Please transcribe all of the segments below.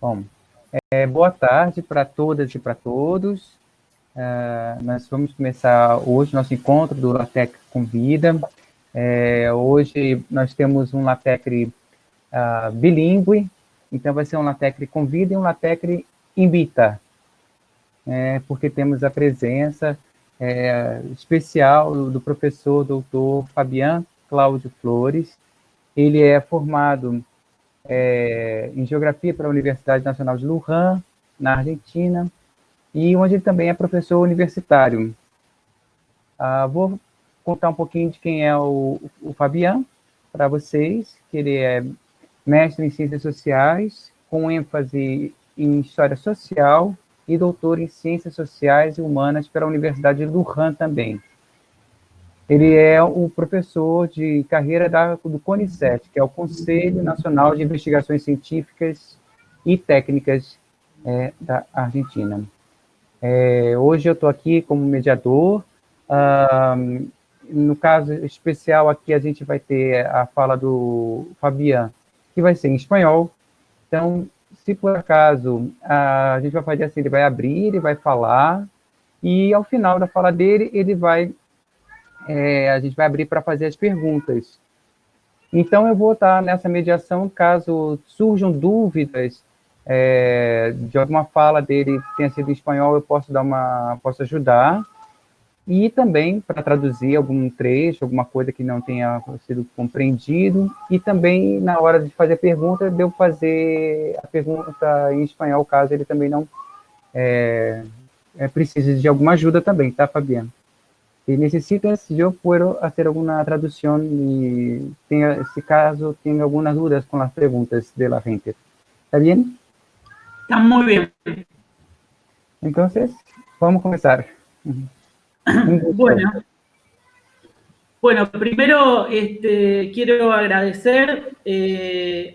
Bom, boa tarde para todas e para todos. Nós vamos começar hoje nosso encontro do LaTeX Convida. Hoje nós temos um LaTeX bilíngue, então vai ser um LaTeX Convida e um LaTeX Invita, porque temos a presença especial do professor doutor Fabian Cláudio Flores. Ele é formado em Geografia pela Universidade Nacional de Luján, na Argentina, e onde ele também é professor universitário. Vou contar um pouquinho de quem é o Fabian para vocês, que ele é mestre em Ciências Sociais, com ênfase em História Social e doutor em Ciências Sociais e Humanas pela Universidade de Luján também. Ele é o professor de carreira do CONICET, que é o Conselho Nacional de Investigações Científicas e Técnicas da Argentina. Hoje eu estou aqui como mediador. No caso especial aqui, a gente vai ter a fala do Fabian, que vai ser em espanhol. Então, se por acaso a gente vai fazer assim, ele vai abrir, ele vai falar, e ao final da fala dele, a gente vai abrir para fazer as perguntas. Então, eu vou estar nessa mediação, caso surjam dúvidas de alguma fala dele que tenha sido em espanhol, eu posso ajudar. E também para traduzir algum trecho, alguma coisa que não tenha sido compreendido. E também, na hora de fazer a pergunta, devo fazer a pergunta em espanhol, caso ele também não precise de alguma ajuda também, tá, Fabiano? Si necesitas, yo puedo hacer alguna traducción y si caso tenga algunas dudas con las preguntas de la gente. ¿Está bien? Está muy bien. Entonces, vamos a comenzar. Bueno, primero quiero agradecer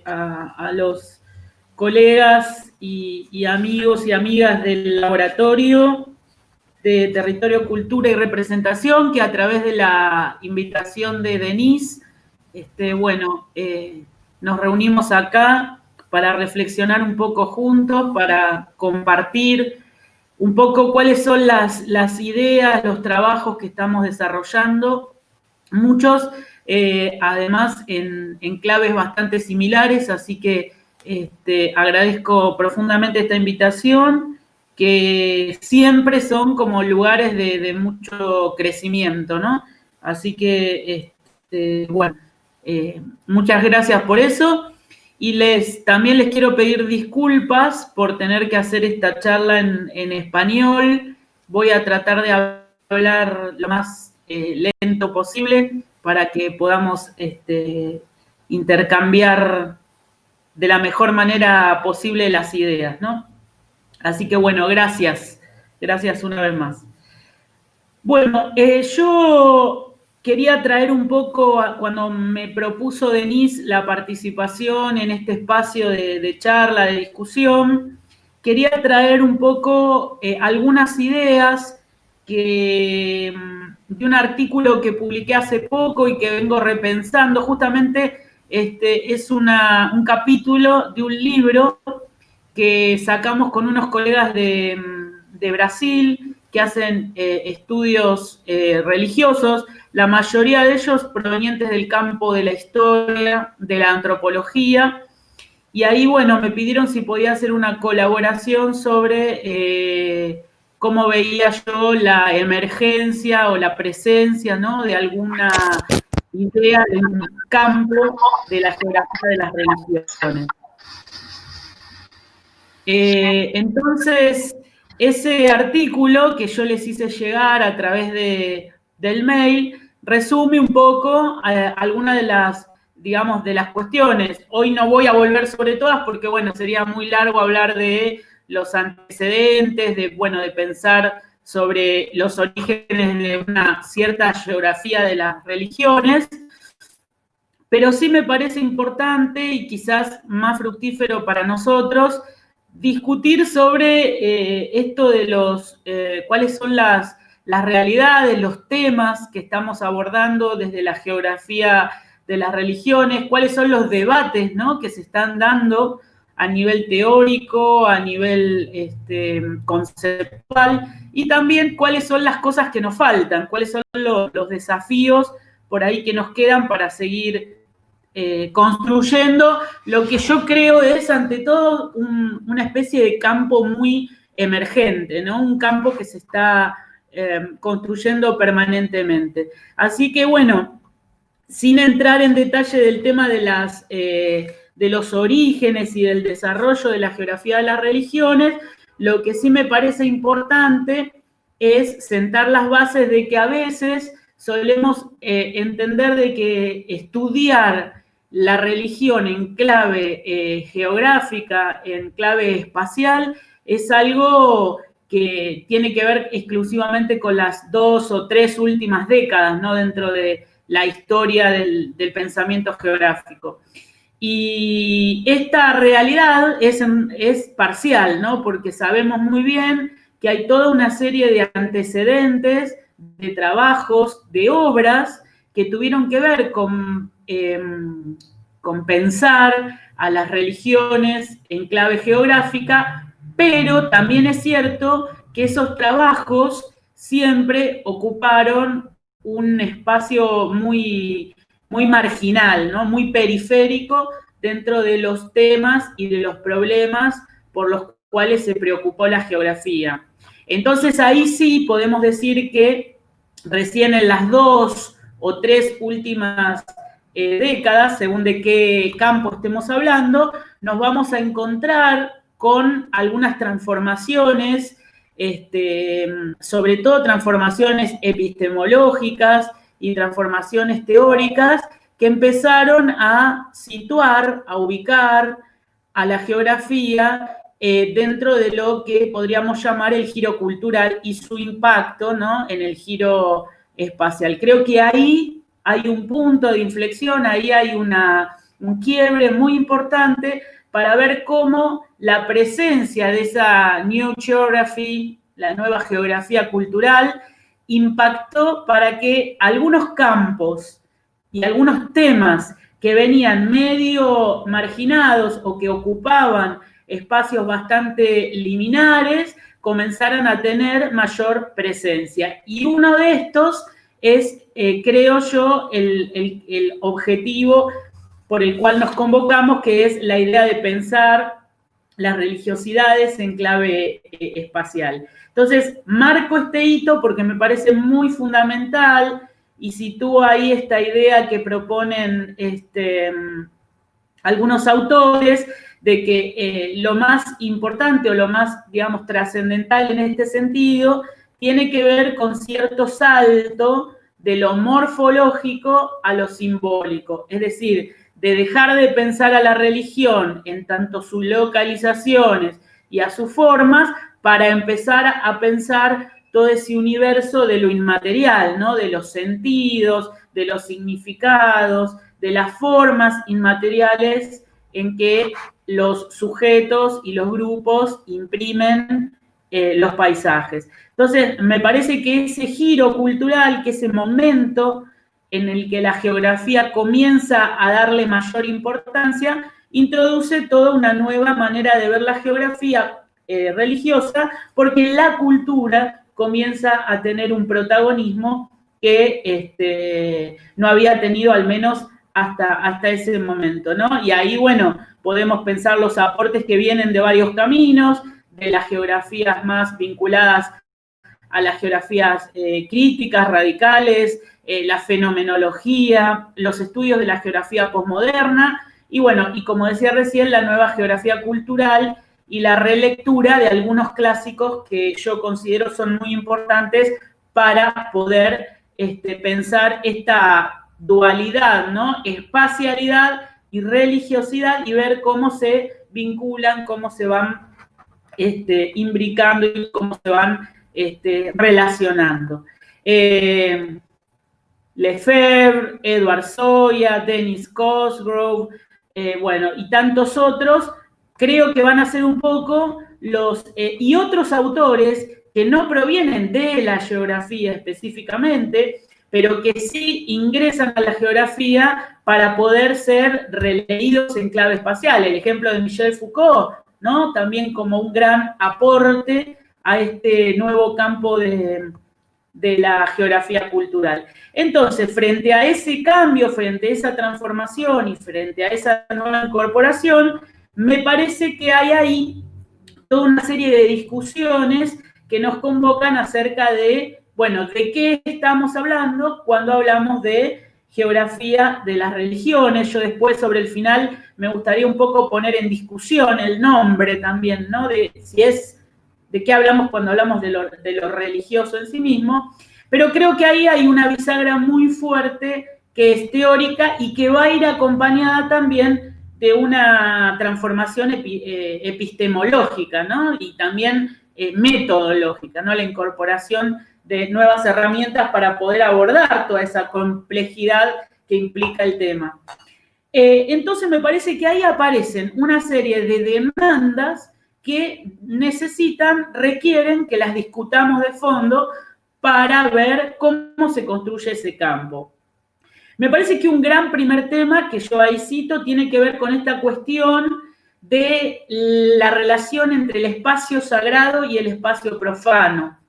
a los colegas y amigos y amigas del laboratorio de Territorio, Cultura y Representación, que a través de la invitación de Denise, nos reunimos acá para reflexionar un poco juntos, para compartir un poco cuáles son las ideas, los trabajos que estamos desarrollando, muchos además en claves bastante similares, así que agradezco profundamente esta invitación, que siempre son como lugares de mucho crecimiento, ¿no? Así que, muchas gracias por eso. Y también les quiero pedir disculpas por tener que hacer esta charla en español. Voy a tratar de hablar lo más lento posible para que podamos intercambiar de la mejor manera posible las ideas, ¿no? Así que bueno, gracias. Gracias una vez más. Bueno, yo quería traer un poco, cuando me propuso Denise la participación en este espacio de charla, de discusión, quería traer un poco algunas ideas de un artículo que publiqué hace poco y que vengo repensando. Justamente es un capítulo de un libro que sacamos con unos colegas de Brasil que hacen estudios religiosos, la mayoría de ellos provenientes del campo de la historia, de la antropología, y ahí, bueno, me pidieron si podía hacer una colaboración sobre cómo veía yo la emergencia o la presencia, ¿no?, de alguna idea de un campo de la geografía de las religiones. Entonces, ese artículo que yo les hice llegar a través del mail resume un poco algunas de las, digamos, de las cuestiones. Hoy no voy a volver sobre todas porque, bueno, sería muy largo hablar de los antecedentes, de pensar sobre los orígenes de una cierta geografía de las religiones, pero sí me parece importante y quizás más fructífero para nosotros discutir sobre esto de cuáles son las realidades, los temas que estamos abordando desde la geografía de las religiones, cuáles son los debates, ¿no?, que se están dando a nivel teórico, a nivel conceptual, y también cuáles son las cosas que nos faltan, cuáles son los desafíos por ahí que nos quedan para seguir construyendo lo que yo creo es, ante todo, una especie de campo muy emergente, ¿no? Un campo que se está construyendo permanentemente. Así que, bueno, sin entrar en detalle del tema de los orígenes y del desarrollo de la geografía de las religiones, lo que sí me parece importante es sentar las bases de que a veces solemos entender de que estudiar la religión en clave geográfica, en clave espacial, es algo que tiene que ver exclusivamente con las 2 o 3 últimas décadas, ¿no? Dentro de la historia del pensamiento geográfico. Y esta realidad es parcial, ¿no? Porque sabemos muy bien que hay toda una serie de antecedentes, de trabajos, de obras que tuvieron que ver con pensar a las religiones en clave geográfica, pero también es cierto que esos trabajos siempre ocuparon un espacio muy, muy marginal, ¿no? Muy periférico dentro de los temas y de los problemas por los cuales se preocupó la geografía. Entonces ahí sí podemos decir que recién en las 2 o 3 últimas décadas, según de qué campo estemos hablando, nos vamos a encontrar con algunas transformaciones, sobre todo transformaciones epistemológicas y transformaciones teóricas que empezaron a situar, a ubicar a la geografía dentro de lo que podríamos llamar el giro cultural y su impacto, ¿no? En el giro espacial. Creo que ahí hay un punto de inflexión, ahí hay un quiebre muy importante para ver cómo la presencia de esa New Geography, la nueva geografía cultural, impactó para que algunos campos y algunos temas que venían medio marginados o que ocupaban espacios bastante liminares comenzaran a tener mayor presencia. Y uno de estos es, creo yo, el objetivo por el cual nos convocamos, que es la idea de pensar las religiosidades en clave espacial. Entonces, marco este hito porque me parece muy fundamental y sitúo ahí esta idea que proponen algunos autores de que lo más importante o lo más, digamos, trascendental en este sentido tiene que ver con cierto salto de lo morfológico a lo simbólico, es decir, de dejar de pensar a la religión en tanto sus localizaciones y a sus formas para empezar a pensar todo ese universo de lo inmaterial, ¿no? De los sentidos, de los significados, de las formas inmateriales en que los sujetos y los grupos imprimen los paisajes. Entonces, me parece que ese giro cultural, que ese momento en el que la geografía comienza a darle mayor importancia, introduce toda una nueva manera de ver la geografía religiosa, porque la cultura comienza a tener un protagonismo que no había tenido al menos hasta ese momento, ¿no? Y ahí, bueno, podemos pensar los aportes que vienen de varios caminos, de las geografías más vinculadas a las geografías críticas, radicales, la fenomenología, los estudios de la geografía posmoderna, y bueno, y como decía recién, la nueva geografía cultural y la relectura de algunos clásicos que yo considero son muy importantes para poder pensar esta dualidad, ¿no? Espacialidad y religiosidad, y ver cómo se vinculan, cómo se van imbricando y cómo se van relacionando. Lefebvre, Edward Soya, Dennis Cosgrove, bueno, y tantos otros, creo que van a ser un poco y otros autores que no provienen de la geografía específicamente, pero que sí ingresan a la geografía para poder ser releídos en clave espacial. El ejemplo de Michel Foucault, ¿no? También como un gran aporte a este nuevo campo de la geografía cultural. Entonces, frente a ese cambio, frente a esa transformación y frente a esa nueva incorporación, me parece que hay ahí toda una serie de discusiones que nos convocan acerca de, bueno, de qué estamos hablando cuando hablamos de geografía de las religiones. Yo después, sobre el final, me gustaría un poco poner en discusión el nombre también, ¿no? De si es, de qué hablamos cuando hablamos de lo religioso en sí mismo, pero creo que ahí hay una bisagra muy fuerte que es teórica y que va a ir acompañada también de una transformación epistemológica, ¿no? Y también metodológica, ¿no? La incorporación de nuevas herramientas para poder abordar toda esa complejidad que implica el tema. Entonces me parece que ahí aparecen una serie de demandas que requieren que las discutamos de fondo para ver cómo se construye ese campo. Me parece que un gran primer tema que yo ahí cito tiene que ver con esta cuestión de la relación entre el espacio sagrado y el espacio profano.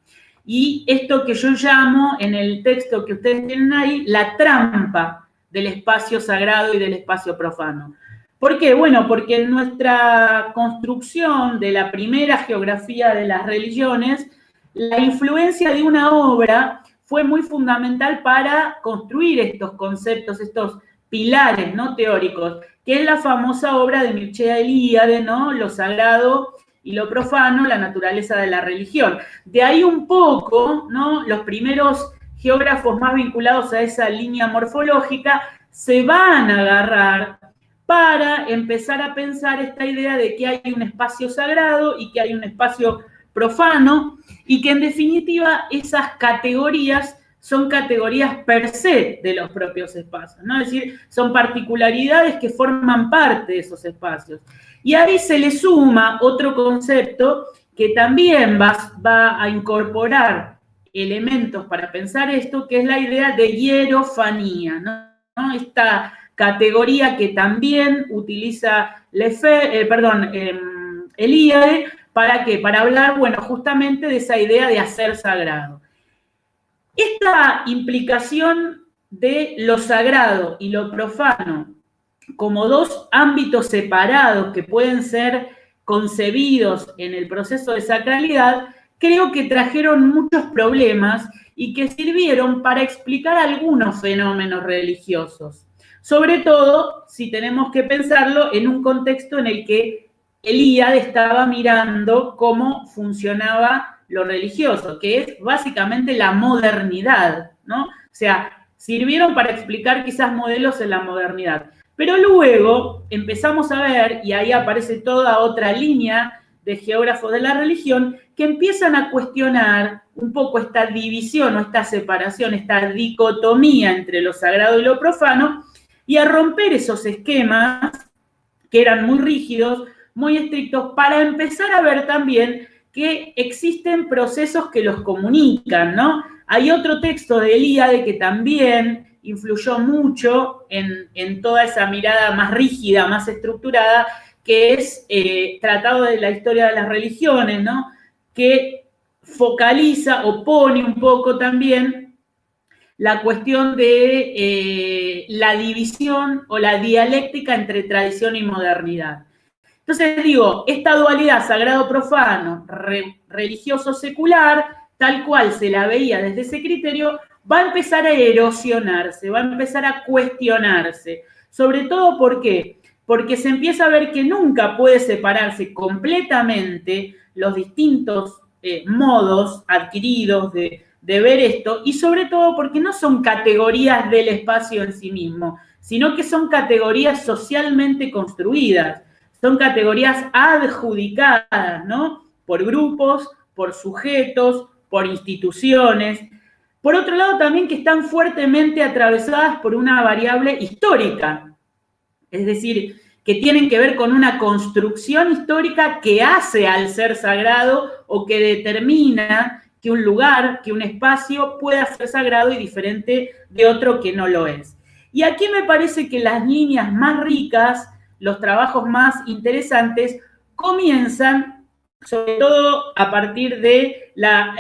Y esto que yo llamo, en el texto que ustedes tienen ahí, la trampa del espacio sagrado y del espacio profano. ¿Por qué? Bueno, porque en nuestra construcción de la primera geografía de las religiones, la influencia de una obra fue muy fundamental para construir estos conceptos, estos pilares, ¿no?, teóricos, que es la famosa obra de Mircea Eliade, ¿no?, Lo sagrado y lo profano, la naturaleza de la religión. De ahí un poco, ¿no?, los primeros geógrafos más vinculados a esa línea morfológica se van a agarrar para empezar a pensar esta idea de que hay un espacio sagrado y que hay un espacio profano, y que en definitiva esas categorías son categorías per se de los propios espacios, ¿no? Es decir, son particularidades que forman parte de esos espacios. Y ahí se le suma otro concepto que también va a incorporar elementos para pensar esto, que es la idea de hierofanía, ¿no? Esta categoría que también utiliza Eliade, ¿para qué? Para hablar, bueno, justamente de esa idea de hacer sagrado. Esta implicación de lo sagrado y lo profano como dos ámbitos separados que pueden ser concebidos en el proceso de sacralidad, creo que trajeron muchos problemas y que sirvieron para explicar algunos fenómenos religiosos. Sobre todo, si tenemos que pensarlo en un contexto en el que Eliade estaba mirando cómo funcionaba lo religioso, que es básicamente la modernidad, ¿no? O sea, sirvieron para explicar quizás modelos en la modernidad. Pero luego empezamos a ver, y ahí aparece toda otra línea de geógrafos de la religión, que empiezan a cuestionar un poco esta división o esta separación, esta dicotomía entre lo sagrado y lo profano, y a romper esos esquemas que eran muy rígidos, muy estrictos, para empezar a ver también que existen procesos que los comunican, ¿no? Hay otro texto de Eliade que también influyó mucho en toda esa mirada más rígida, más estructurada, que es Tratado de la Historia de las Religiones, ¿no?, que focaliza o pone un poco también la cuestión de la división o la dialéctica entre tradición y modernidad. Entonces digo, esta dualidad sagrado-profano, religioso-secular, tal cual se la veía desde ese criterio, va a empezar a erosionarse, va a empezar a cuestionarse. Sobre todo, ¿por qué? Porque se empieza a ver que nunca puede separarse completamente los distintos modos adquiridos de ver esto, y sobre todo porque no son categorías del espacio en sí mismo, sino que son categorías socialmente construidas, son categorías adjudicadas, ¿no?, por grupos, por sujetos, por instituciones. Por otro lado, también que están fuertemente atravesadas por una variable histórica, es decir, que tienen que ver con una construcción histórica que hace al ser sagrado o que determina que un lugar, que un espacio pueda ser sagrado y diferente de otro que no lo es. Y aquí me parece que las líneas más ricas, los trabajos más interesantes, comienzan sobre todo a partir de la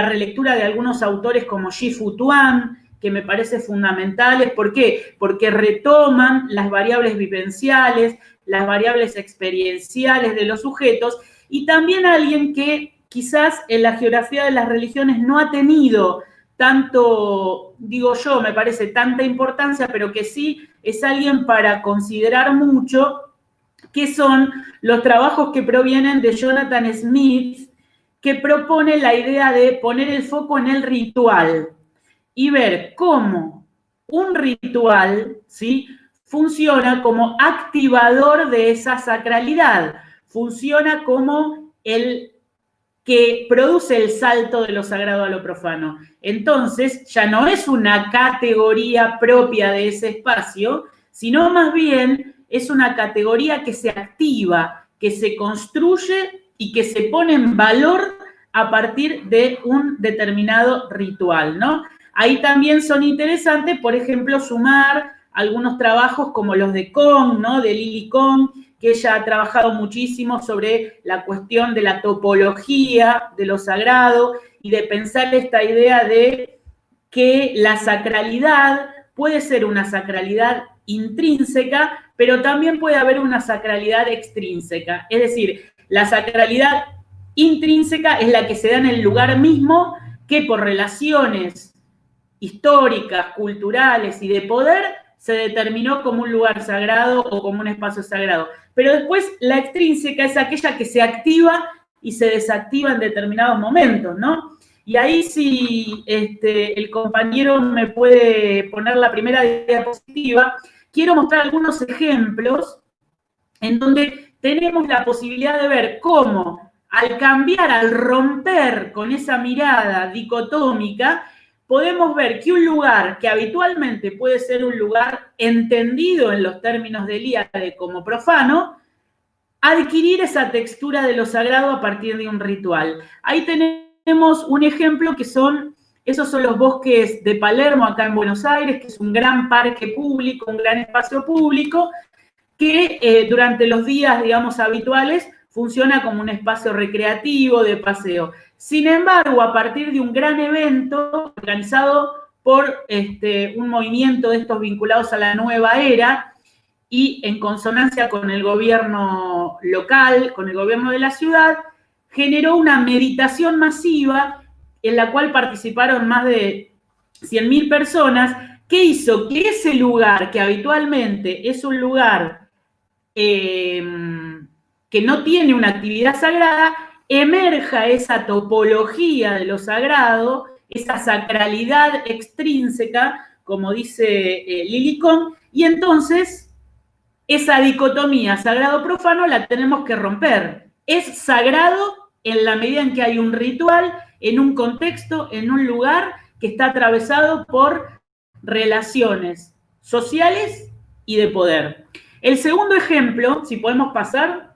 relectura de algunos autores como Shifu Tuan, que me parece fundamentales. ¿Por qué? Porque retoman las variables vivenciales, las variables experienciales de los sujetos, y también alguien que quizás en la geografía de las religiones no ha tenido tanto, digo yo, me parece, tanta importancia, pero que sí es alguien para considerar mucho, que son los trabajos que provienen de Jonathan Smith, que propone la idea de poner el foco en el ritual y ver cómo un ritual, ¿sí?, funciona como activador de esa sacralidad, funciona como el que produce el salto de lo sagrado a lo profano. Entonces, ya no es una categoría propia de ese espacio, sino más bien es una categoría que se activa, que se construye y que se pone en valor a partir de un determinado ritual, ¿no? Ahí también son interesantes, por ejemplo, sumar algunos trabajos como los de Kong, ¿no?, de Lily Kong, que ella ha trabajado muchísimo sobre la cuestión de la topología de lo sagrado y de pensar esta idea de que la sacralidad puede ser una sacralidad intrínseca, pero también puede haber una sacralidad extrínseca. Es decir, la sacralidad intrínseca es la que se da en el lugar mismo, que por relaciones históricas, culturales y de poder se determinó como un lugar sagrado o como un espacio sagrado. Pero después la extrínseca es aquella que se activa y se desactiva en determinados momentos, ¿no? Y ahí si el compañero me puede poner la primera diapositiva, quiero mostrar algunos ejemplos en donde tenemos la posibilidad de ver cómo al cambiar, al romper con esa mirada dicotómica, podemos ver que un lugar que habitualmente puede ser un lugar entendido en los términos de Eliade como profano, adquirir esa textura de lo sagrado a partir de un ritual. Ahí tenemos un ejemplo que esos son los bosques de Palermo, acá en Buenos Aires, que es un gran parque público, un gran espacio público, que durante los días, digamos, habituales, funciona como un espacio recreativo, de paseo. Sin embargo, a partir de un gran evento organizado por un movimiento de estos vinculados a la nueva era y en consonancia con el gobierno local, con el gobierno de la ciudad, generó una meditación masiva en la cual participaron más de 100.000 personas, que hizo que ese lugar, que habitualmente es un lugar que no tiene una actividad sagrada, emerja esa topología de lo sagrado, esa sacralidad extrínseca, como dice Lily Kong, y entonces esa dicotomía sagrado-profano la tenemos que romper. Es sagrado en la medida en que hay un ritual, en un contexto, en un lugar que está atravesado por relaciones sociales y de poder. El segundo ejemplo, si podemos pasar,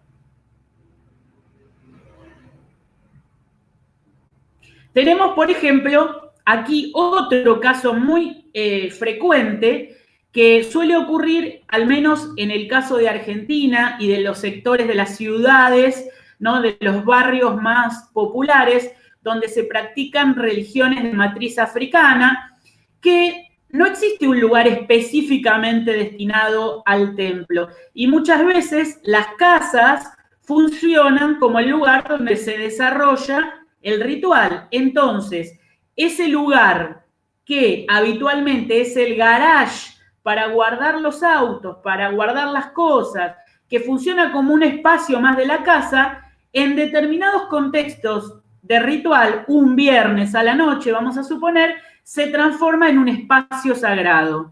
tenemos, por ejemplo, aquí otro caso muy frecuente que suele ocurrir, al menos en el caso de Argentina y de los sectores de las ciudades, ¿no?, de los barrios más populares, donde se practican religiones de matriz africana, que no existe un lugar específicamente destinado al templo. Y muchas veces las casas funcionan como el lugar donde se desarrolla el ritual. Entonces, ese lugar que habitualmente es el garage para guardar los autos, para guardar las cosas, que funciona como un espacio más de la casa, en determinados contextos de ritual, un viernes a la noche, vamos a suponer, se transforma en un espacio sagrado,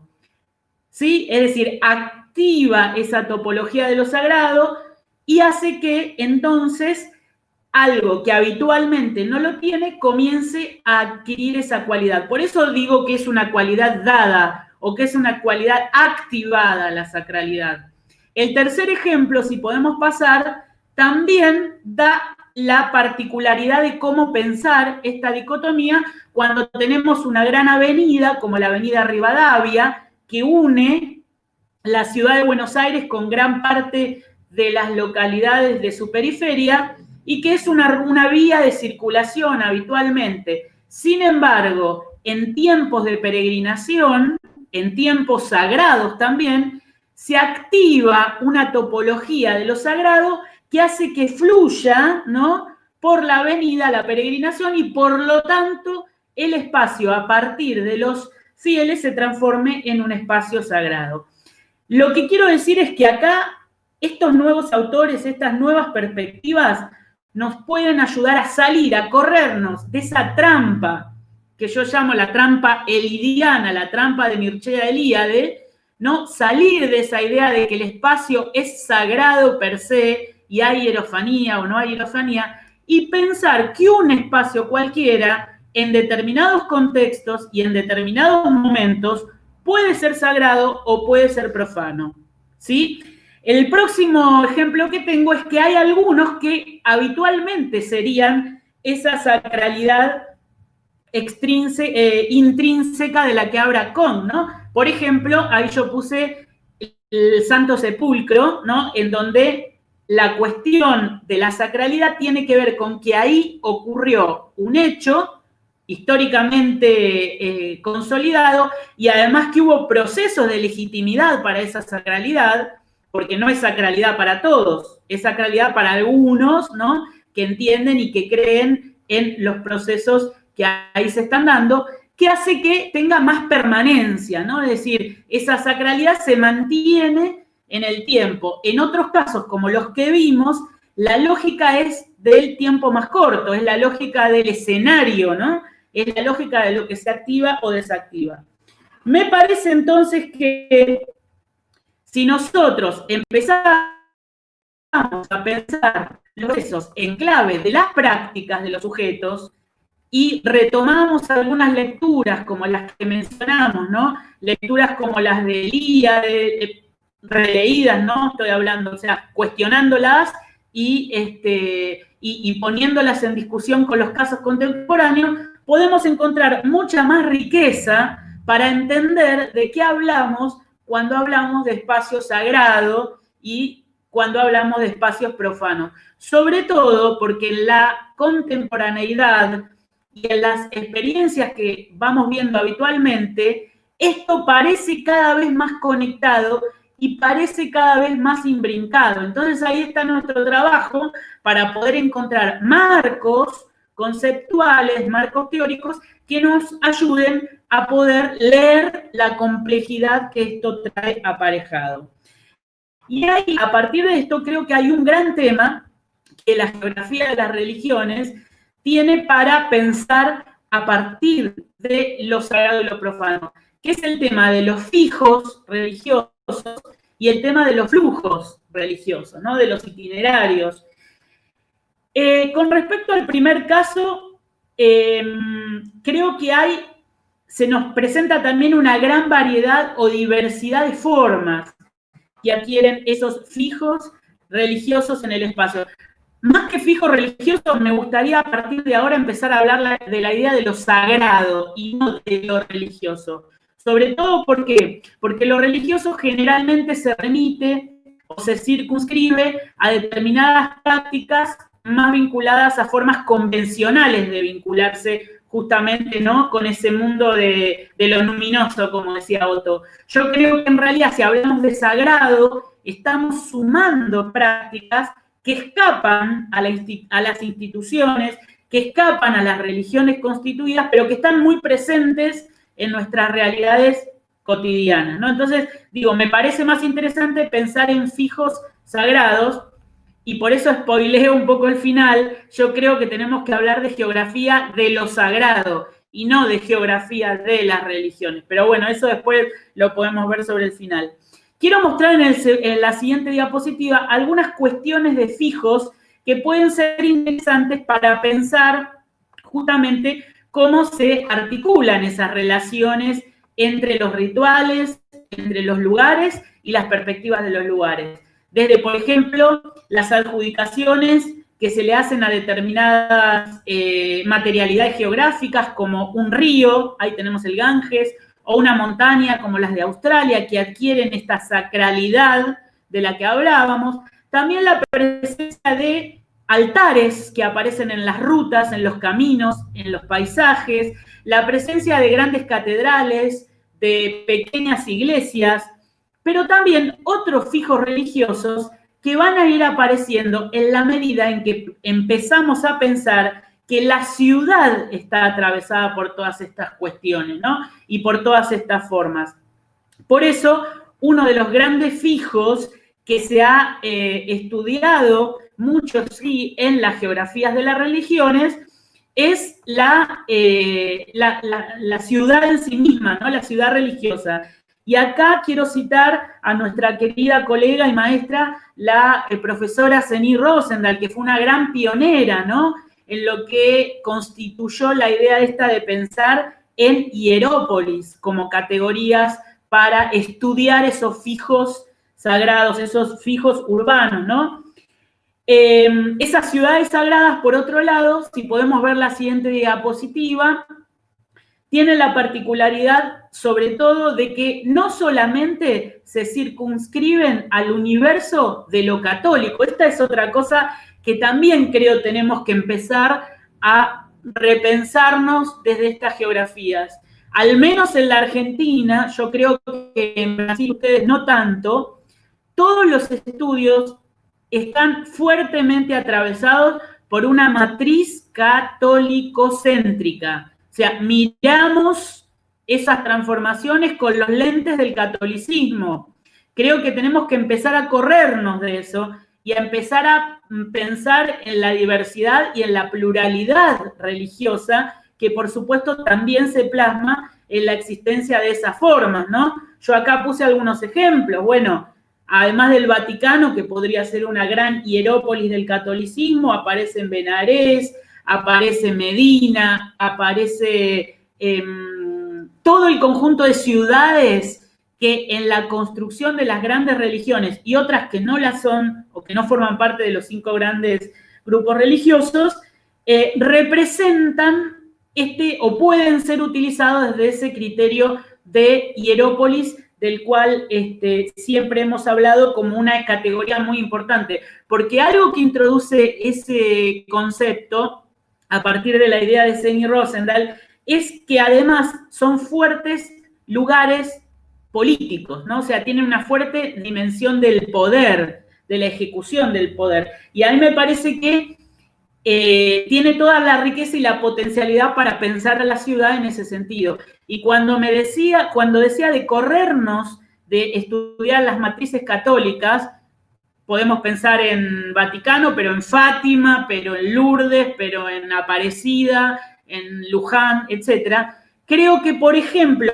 ¿sí? Es decir, activa esa topología de lo sagrado y hace que entonces algo que habitualmente no lo tiene comience a adquirir esa cualidad. Por eso digo que es una cualidad dada o que es una cualidad activada la sacralidad. El tercer ejemplo, si podemos pasar, también da la particularidad de cómo pensar esta dicotomía cuando tenemos una gran avenida, como la avenida Rivadavia, que une la ciudad de Buenos Aires con gran parte de las localidades de su periferia y que es una vía de circulación habitualmente. Sin embargo, en tiempos de peregrinación, en tiempos sagrados también, se activa una topología de lo sagrado que hace que fluya, ¿no?, por la avenida la peregrinación y por lo tanto el espacio a partir de los fieles se transforme en un espacio sagrado. Lo que quiero decir es que acá estos nuevos autores, estas nuevas perspectivas nos pueden ayudar a salir, a corrernos de esa trampa que yo llamo la trampa elidiana, la trampa de Mircea Eliade, ¿no? Salir de esa idea de que el espacio es sagrado per se y hay hierofanía o no hay hierofanía, y pensar que un espacio cualquiera, en determinados contextos y en determinados momentos, puede ser sagrado o puede ser profano, ¿sí? El próximo ejemplo que tengo es que hay algunos que habitualmente serían esa sacralidad intrínseca de la que habla Kohn, ¿no? Por ejemplo, ahí yo puse el Santo Sepulcro, ¿no?, en donde la cuestión de la sacralidad tiene que ver con que ahí ocurrió un hecho históricamente consolidado y además que hubo procesos de legitimidad para esa sacralidad, porque no es sacralidad para todos, es sacralidad para algunos, ¿no?, que entienden y que creen en los procesos que ahí se están dando, que hace que tenga más permanencia, ¿no? Es decir, esa sacralidad se mantiene en el tiempo. En otros casos, como los que vimos, la lógica es del tiempo más corto, es la lógica del escenario, ¿no? Es la lógica de lo que se activa o desactiva. Me parece entonces que si nosotros empezamos a pensar los procesos en clave de las prácticas de los sujetos, y retomamos algunas lecturas como las que mencionamos, ¿no? Lecturas como las de Eliade, releídas, ¿no? Estoy hablando, o sea, cuestionándolas y poniéndolas en discusión con los casos contemporáneos, podemos encontrar mucha más riqueza para entender de qué hablamos cuando hablamos de espacio sagrado y cuando hablamos de espacios profanos. Sobre todo porque en la contemporaneidad y en las experiencias que vamos viendo habitualmente, esto parece cada vez más conectado y parece cada vez más imbrincado. Entonces ahí está nuestro trabajo para poder encontrar marcos conceptuales, marcos teóricos que nos ayuden a poder leer la complejidad que esto trae aparejado. Y ahí, a partir de esto, creo que hay un gran tema que la geografía de las religiones tiene para pensar a partir de lo sagrado y lo profano, que es el tema de los fijos religiosos y el tema de los flujos religiosos, ¿no?, de los itinerarios. Con respecto al primer caso, creo que se nos presenta también una gran variedad o diversidad de formas que adquieren esos fijos religiosos en el espacio. Más que fijo religioso, me gustaría a partir de ahora empezar a hablar de la idea de lo sagrado y no de lo religioso. Sobre todo, ¿por qué? Porque lo religioso generalmente se remite o se circunscribe a determinadas prácticas más vinculadas a formas convencionales de vincularse justamente, ¿no?, con ese mundo de lo luminoso, como decía Otto. Yo creo que en realidad, si hablamos de sagrado, estamos sumando prácticas que escapan a las instituciones, que escapan a las religiones constituidas, pero que están muy presentes en nuestras realidades cotidianas, ¿no? Entonces, digo, me parece más interesante pensar en fijos sagrados, y por eso spoileo un poco el final. Yo creo que tenemos que hablar de geografía de lo sagrado y no de geografía de las religiones. Pero bueno, eso después lo podemos ver sobre el final. Quiero mostrar en la siguiente diapositiva algunas cuestiones de fijos que pueden ser interesantes para pensar justamente cómo se articulan esas relaciones entre los rituales, entre los lugares y las perspectivas de los lugares. Desde, por ejemplo, las adjudicaciones que se le hacen a determinadas materialidades geográficas, como un río, ahí tenemos el Ganges, o una montaña como las de Australia, que adquieren esta sacralidad de la que hablábamos. También la presencia de altares que aparecen en las rutas, en los caminos, en los paisajes, la presencia de grandes catedrales, de pequeñas iglesias, pero también otros fijos religiosos que van a ir apareciendo en la medida en que empezamos a pensar que la ciudad está atravesada por todas estas cuestiones, ¿no? Y por todas estas formas. Por eso, uno de los grandes fijos que se ha estudiado mucho, sí, en las geografías de las religiones, es la ciudad en sí misma, ¿no? La ciudad religiosa. Y acá quiero citar a nuestra querida colega y maestra, la profesora Zeni Rosendahl, que fue una gran pionera, ¿no? En lo que constituyó la idea esta de pensar en hierópolis como categorías para estudiar esos fijos sagrados, esos fijos urbanos, ¿no? Esas ciudades sagradas, por otro lado, si podemos ver la siguiente diapositiva, tienen la particularidad, sobre todo, de que no solamente se circunscriben al universo de lo católico. Esta es otra cosa que también creo tenemos que empezar a repensarnos desde estas geografías. Al menos en la Argentina, yo creo que en Brasil ustedes no tanto, todos los estudios están fuertemente atravesados por una matriz católico-céntrica. O sea, miramos esas transformaciones con los lentes del catolicismo. Creo que tenemos que empezar a corrernos de eso y a empezar a pensar en la diversidad y en la pluralidad religiosa, que por supuesto también se plasma en la existencia de esas formas, ¿no? Yo acá puse algunos ejemplos. Bueno, además del Vaticano, que podría ser una gran hierópolis del catolicismo, aparece en Benarés, aparece Medina, aparece todo el conjunto de ciudades que en la construcción de las grandes religiones y otras que no las son o que no forman parte de los 5 grandes grupos religiosos, representan o pueden ser utilizados desde ese criterio de hierópolis, del cual siempre hemos hablado como una categoría muy importante, porque algo que introduce ese concepto a partir de la idea de Zeni Rosendahl es que además son fuertes lugares políticos, ¿no? O sea, tienen una fuerte dimensión del poder, de la ejecución del poder. Y a mí me parece que tiene toda la riqueza y la potencialidad para pensar a la ciudad en ese sentido. Y cuando decía de corrernos, de estudiar las matrices católicas, podemos pensar en Vaticano, pero en Fátima, pero en Lourdes, pero en Aparecida, en Luján, etc. Creo que, por ejemplo,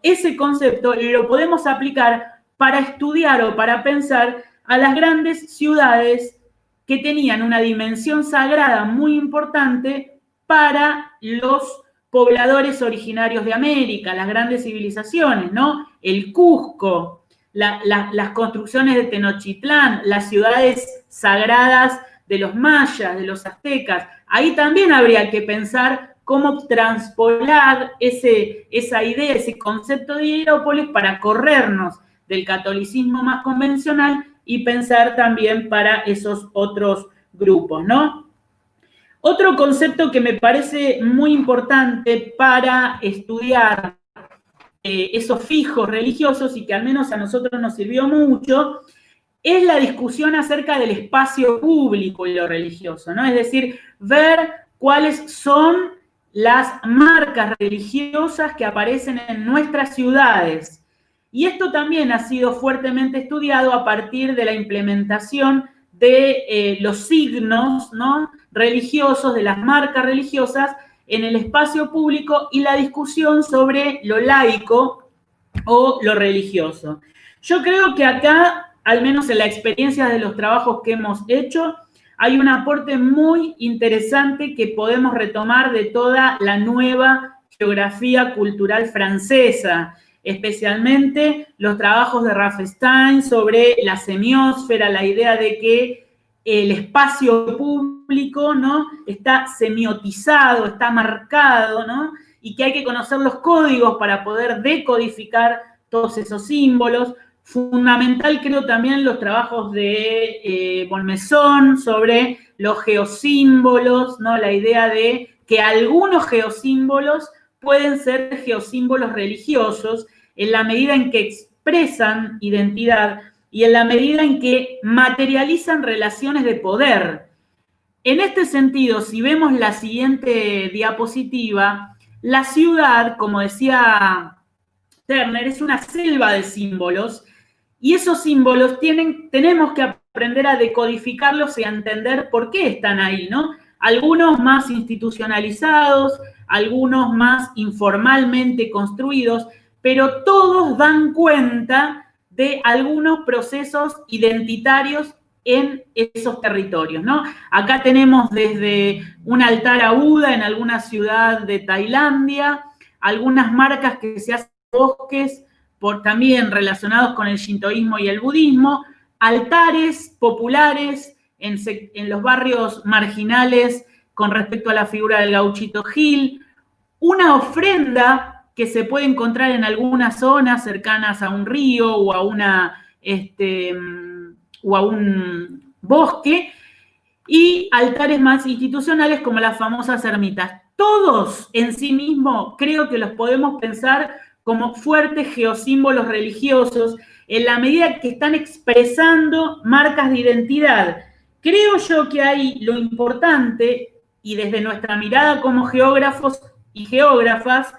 ese concepto lo podemos aplicar para estudiar o para pensar a las grandes ciudades que tenían una dimensión sagrada muy importante para los pobladores originarios de América, las grandes civilizaciones, ¿no? El Cusco, las construcciones de Tenochtitlán, las ciudades sagradas de los mayas, de los aztecas. Ahí también habría que pensar cómo transpolar esa idea, ese concepto de hierópolis para corrernos del catolicismo más convencional y pensar también para esos otros grupos, ¿no? Otro concepto que me parece muy importante para estudiar esos fijos religiosos y que al menos a nosotros nos sirvió mucho, es la discusión acerca del espacio público y lo religioso, ¿no? Es decir, ver cuáles son las marcas religiosas que aparecen en nuestras ciudades. Y esto también ha sido fuertemente estudiado a partir de la implementación de los signos, ¿no?, religiosos, de las marcas religiosas en el espacio público y la discusión sobre lo laico o lo religioso. Yo creo que acá, al menos en la experiencia de los trabajos que hemos hecho, hay un aporte muy interesante que podemos retomar de toda la nueva geografía cultural francesa, especialmente los trabajos de Raffestein sobre la semiósfera, la idea de que el espacio público, ¿no?, está semiotizado, está marcado, ¿no?, y que hay que conocer los códigos para poder decodificar todos esos símbolos. Fundamental, creo, también los trabajos de Bonmezón sobre los geosímbolos, ¿no?, la idea de que algunos geosímbolos pueden ser geosímbolos religiosos en la medida en que expresan identidad y en la medida en que materializan relaciones de poder. En este sentido, si vemos la siguiente diapositiva, la ciudad, como decía Turner, es una selva de símbolos, y esos símbolos tenemos que aprender a decodificarlos y a entender por qué están ahí, ¿no? Algunos más institucionalizados, algunos más informalmente construidos, pero todos dan cuenta de algunos procesos identitarios en esos territorios, ¿no? Acá tenemos desde un altar a Buda en alguna ciudad de Tailandia, algunas marcas que se hacen bosques también relacionados con el shintoísmo y el budismo, altares populares en los barrios marginales con respecto a la figura del Gauchito Gil, una ofrenda que se puede encontrar en algunas zonas cercanas a un río o a un bosque, y altares más institucionales como las famosas ermitas. Todos en sí mismos creo que los podemos pensar como fuertes geosímbolos religiosos en la medida que están expresando marcas de identidad. Creo yo que hay lo importante, y desde nuestra mirada como geógrafos y geógrafas,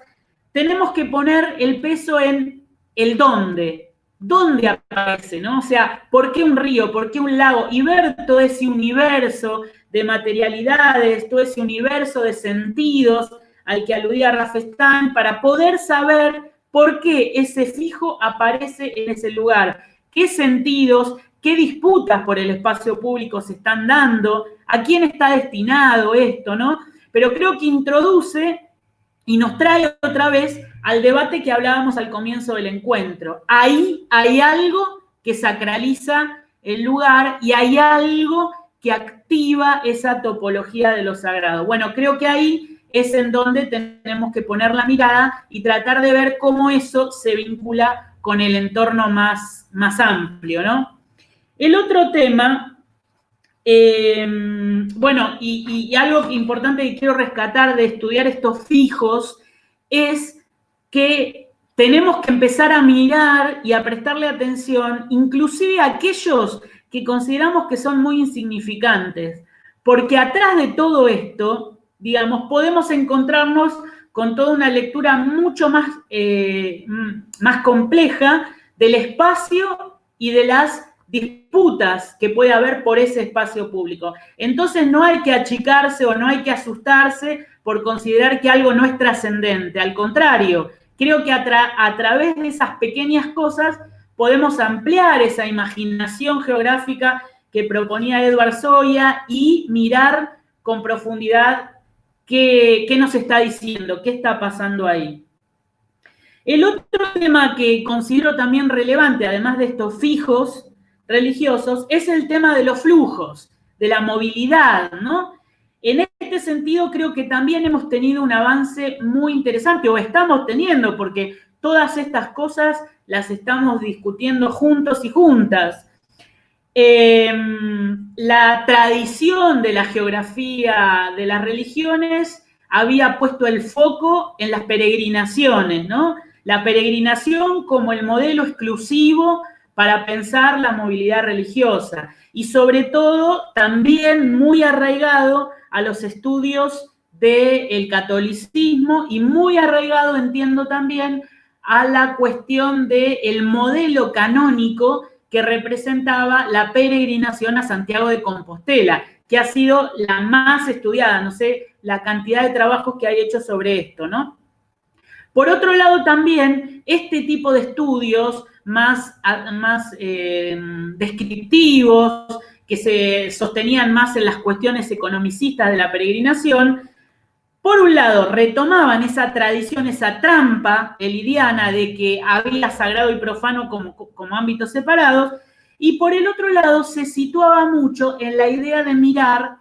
tenemos que poner el peso en el dónde. ¿Dónde aparece, no? O sea, ¿por qué un río? ¿Por qué un lago? Y ver todo ese universo de materialidades, todo ese universo de sentidos al que aludía Rafestán, para poder saber por qué ese fijo aparece en ese lugar, qué sentidos, qué disputas por el espacio público se están dando, a quién está destinado esto, ¿no? Pero creo que introduce y nos trae otra vez al debate que hablábamos al comienzo del encuentro. Ahí hay algo que sacraliza el lugar y hay algo que activa esa topología de lo sagrado. Bueno, creo que ahí es en donde tenemos que poner la mirada y tratar de ver cómo eso se vincula con el entorno más amplio, ¿no? El otro tema, bueno, y algo importante que quiero rescatar de estudiar estos fijos es que tenemos que empezar a mirar y a prestarle atención, inclusive a aquellos que consideramos que son muy insignificantes, porque atrás de todo esto, digamos, podemos encontrarnos con toda una lectura mucho más compleja del espacio y de las disputas que puede haber por ese espacio público. Entonces no hay que achicarse o no hay que asustarse por considerar que algo no es trascendente. Al contrario, creo que a través de esas pequeñas cosas podemos ampliar esa imaginación geográfica que proponía Edward Soya y mirar con profundidad qué nos está diciendo, qué está pasando ahí. El otro tema que considero también relevante, además de estos fijos religiosos, es el tema de los flujos, de la movilidad, ¿no? En este sentido, creo que también hemos tenido un avance muy interesante, o estamos teniendo, porque todas estas cosas las estamos discutiendo juntos y juntas. La tradición de la geografía de las religiones había puesto el foco en las peregrinaciones, ¿no? La peregrinación como el modelo exclusivo para pensar la movilidad religiosa y sobre todo también muy arraigado a los estudios del catolicismo y muy arraigado, entiendo también, a la cuestión del modelo canónico que representaba la peregrinación a Santiago de Compostela, que ha sido la más estudiada, no sé la cantidad de trabajos que hay hecho sobre esto, ¿no? Por otro lado, también, este tipo de estudios más descriptivos, que se sostenían más en las cuestiones economicistas de la peregrinación, por un lado, retomaban esa tradición, esa trampa elidiana de que había sagrado y profano como ámbitos separados, Y por el otro lado se situaba mucho en la idea de mirar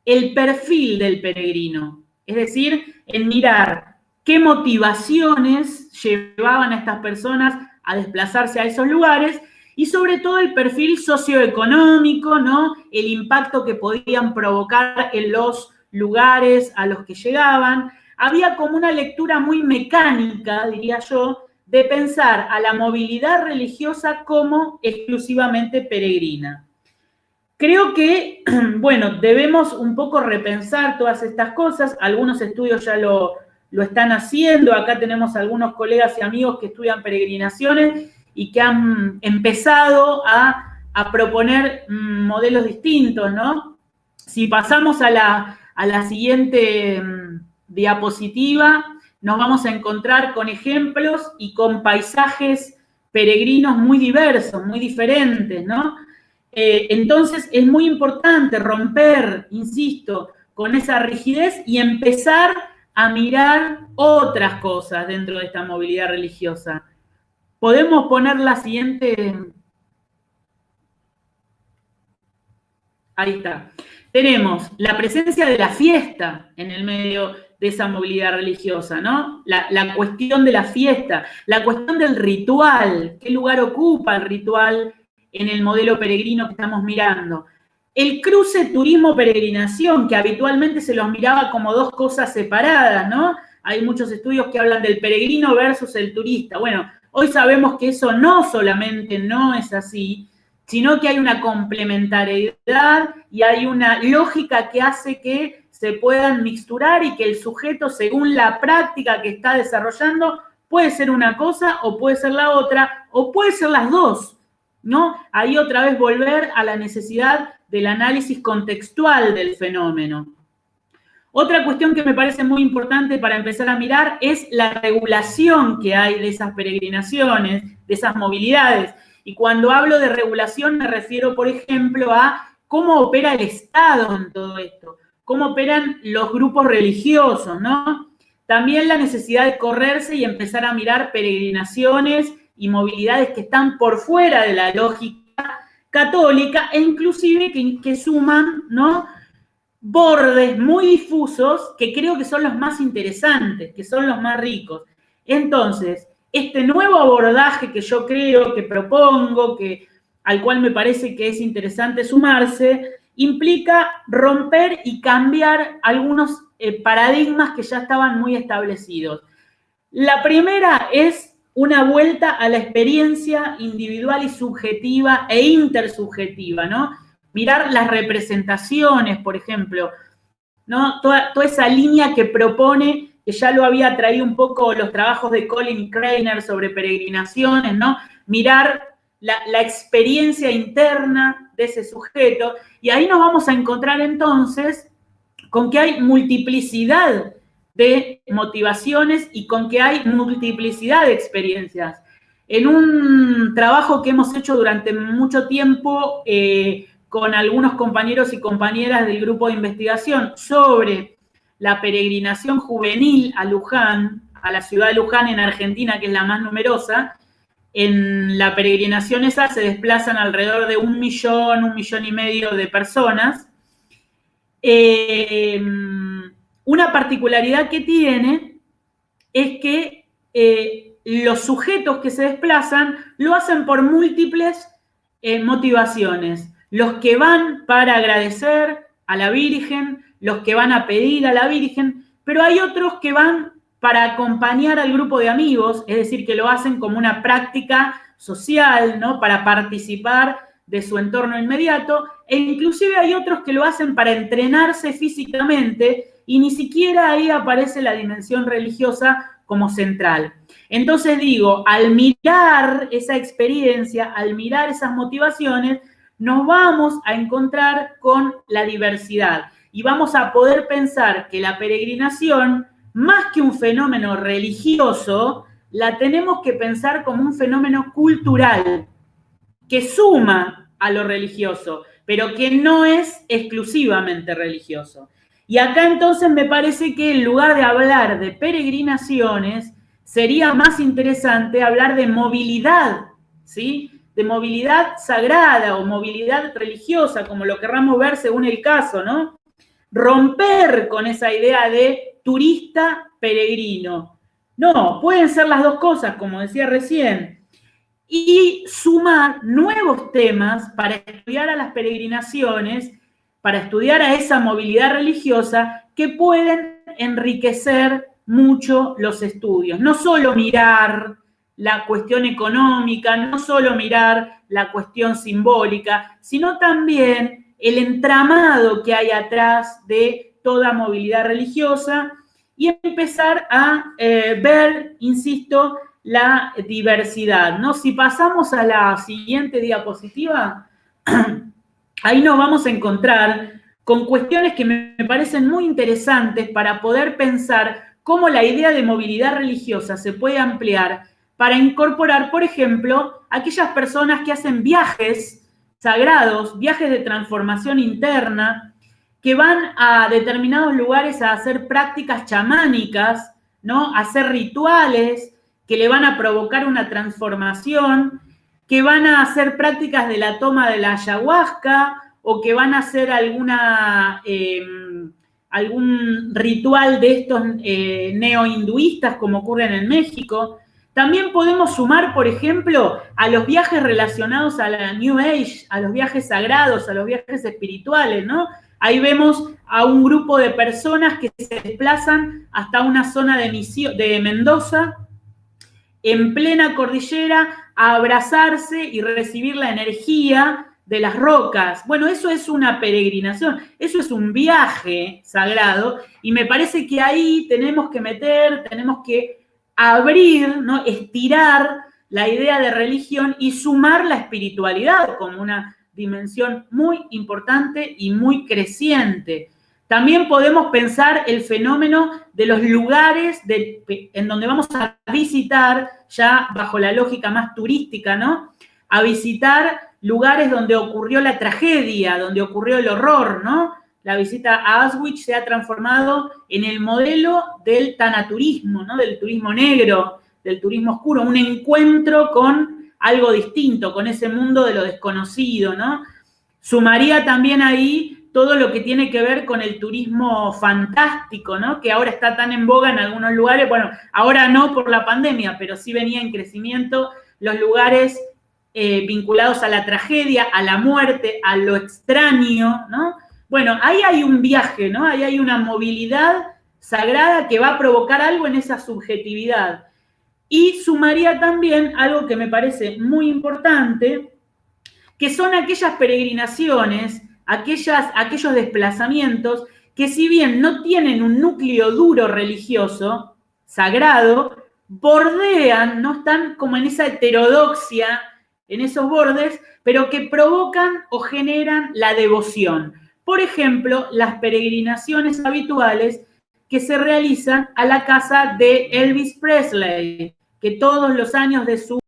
el perfil del peregrino, es decir, en mirar qué motivaciones llevaban a estas personas a desplazarse a esos lugares y sobre todo el perfil socioeconómico, ¿no? El impacto que podían provocar en los lugares a los que llegaban. Había como una lectura muy mecánica, diría yo, de pensar a la movilidad religiosa como exclusivamente peregrina. Creo que, bueno, debemos un poco repensar todas estas cosas. Algunos estudios ya lo están haciendo. Acá tenemos algunos colegas y amigos que estudian peregrinaciones y que han empezado a proponer modelos distintos, ¿no? Si pasamos a la siguiente diapositiva, nos vamos a encontrar con ejemplos y con paisajes peregrinos muy diversos, muy diferentes, ¿no? Entonces es muy importante romper, insisto, con esa rigidez y empezar a mirar otras cosas dentro de esta movilidad religiosa. Podemos poner la siguiente. Ahí está. Tenemos la presencia de la fiesta en el medio de esa movilidad religiosa, ¿no? La cuestión de la fiesta, la cuestión del ritual, qué lugar ocupa el ritual en el modelo peregrino que estamos mirando. El cruce turismo-peregrinación, que habitualmente se los miraba como dos cosas separadas, ¿no? Hay muchos estudios que hablan del peregrino versus el turista. Bueno, hoy sabemos que eso no solamente no es así, sino que hay una complementariedad y hay una lógica que hace que se puedan mixturar y que el sujeto, según la práctica que está desarrollando, puede ser una cosa o puede ser la otra, o puede ser las dos, ¿no? Ahí otra vez volver a la necesidad del análisis contextual del fenómeno. Otra cuestión que me parece muy importante para empezar a mirar es la regulación que hay de esas peregrinaciones, de esas movilidades. Y cuando hablo de regulación me refiero, por ejemplo, a cómo opera el Estado en todo esto, cómo operan los grupos religiosos, ¿no? También la necesidad de correrse y empezar a mirar peregrinaciones y movilidades que están por fuera de la lógica católica e inclusive que suman, ¿no?, bordes muy difusos que creo que son los más interesantes, que son los más ricos. Entonces, este nuevo abordaje que yo creo, que propongo, al cual me parece que es interesante sumarse, implica romper y cambiar algunos paradigmas que ya estaban muy establecidos. La primera es una vuelta a la experiencia individual y subjetiva e intersubjetiva, ¿no? Mirar las representaciones, por ejemplo, ¿no? Toda esa línea que propone, que ya lo había traído un poco los trabajos de Collin y Kreiner sobre peregrinaciones, ¿no? Mirar la experiencia interna de ese sujeto, y ahí nos vamos a encontrar entonces con que hay multiplicidad de motivaciones y con que hay multiplicidad de experiencias. En un trabajo que hemos hecho durante mucho tiempo con algunos compañeros y compañeras del grupo de investigación sobre la peregrinación juvenil a Luján, a la ciudad de Luján en Argentina, que es la más numerosa, en la peregrinación esa se desplazan alrededor de 1 millón, 1,5 millones de personas. Una particularidad que tiene es que los sujetos que se desplazan lo hacen por múltiples motivaciones. Los que van para agradecer a la Virgen, los que van a pedir a la Virgen, pero hay otros que van para acompañar al grupo de amigos, es decir, que lo hacen como una práctica social, ¿no?, para participar de su entorno inmediato, e inclusive hay otros que lo hacen para entrenarse físicamente y ni siquiera ahí aparece la dimensión religiosa como central. Entonces digo, al mirar esa experiencia, al mirar esas motivaciones, nos vamos a encontrar con la diversidad y vamos a poder pensar que la peregrinación, más que un fenómeno religioso, la tenemos que pensar como un fenómeno cultural que suma a lo religioso, pero que no es exclusivamente religioso. Y acá entonces me parece que en lugar de hablar de peregrinaciones, sería más interesante hablar de movilidad, ¿sí?, de movilidad sagrada o movilidad religiosa, como lo querramos ver según el caso, ¿no? Romper con esa idea de turista peregrino. No, pueden ser las dos cosas, como decía recién, y sumar nuevos temas para estudiar a las peregrinaciones, para estudiar a esa movilidad religiosa que pueden enriquecer mucho los estudios. No solo mirar la cuestión económica, no solo mirar la cuestión simbólica, sino también el entramado que hay atrás de toda movilidad religiosa y empezar a ver, insisto, la diversidad, ¿no? Si pasamos a la siguiente diapositiva, ahí nos vamos a encontrar con cuestiones que me parecen muy interesantes para poder pensar cómo la idea de movilidad religiosa se puede ampliar para incorporar, por ejemplo, aquellas personas que hacen viajes sagrados, viajes de transformación interna, que van a determinados lugares a hacer prácticas chamánicas, ¿no? A hacer rituales que le van a provocar una transformación, que van a hacer prácticas de la toma de la ayahuasca o que van a hacer algún ritual de estos neohinduistas como ocurren en México. También podemos sumar, por ejemplo, a los viajes relacionados a la New Age, a los viajes sagrados, a los viajes espirituales, ¿no? Ahí vemos a un grupo de personas que se desplazan hasta una zona de Mendoza, en plena cordillera, a abrazarse y recibir la energía de las rocas. Bueno, eso es una peregrinación, eso es un viaje sagrado, y me parece que ahí tenemos que abrir, ¿no? Estirar la idea de religión y sumar la espiritualidad como una dimensión muy importante y muy creciente. También podemos pensar el fenómeno de los lugares en donde vamos a visitar, ya bajo la lógica más turística, ¿no? A visitar lugares donde ocurrió la tragedia, donde ocurrió el horror, ¿no? La visita a Auschwitz se ha transformado en el modelo del tanaturismo, ¿no? Del turismo negro, del turismo oscuro, un encuentro con algo distinto, con ese mundo de lo desconocido, ¿no? Sumaría también ahí todo lo que tiene que ver con el turismo fantástico, ¿no? Que ahora está tan en boga en algunos lugares, bueno, ahora no por la pandemia, pero sí venía en crecimiento los lugares vinculados a la tragedia, a la muerte, a lo extraño, ¿no? Bueno, ahí hay un viaje, ¿no? Ahí hay una movilidad sagrada que va a provocar algo en esa subjetividad. Y sumaría también algo que me parece muy importante, que son aquellas peregrinaciones, aquellos desplazamientos que si bien no tienen un núcleo duro religioso, sagrado, bordean, no están como en esa heterodoxia, en esos bordes, pero que provocan o generan la devoción. Por ejemplo, las peregrinaciones habituales que se realizan a la casa de Elvis Presley, que todos los años de su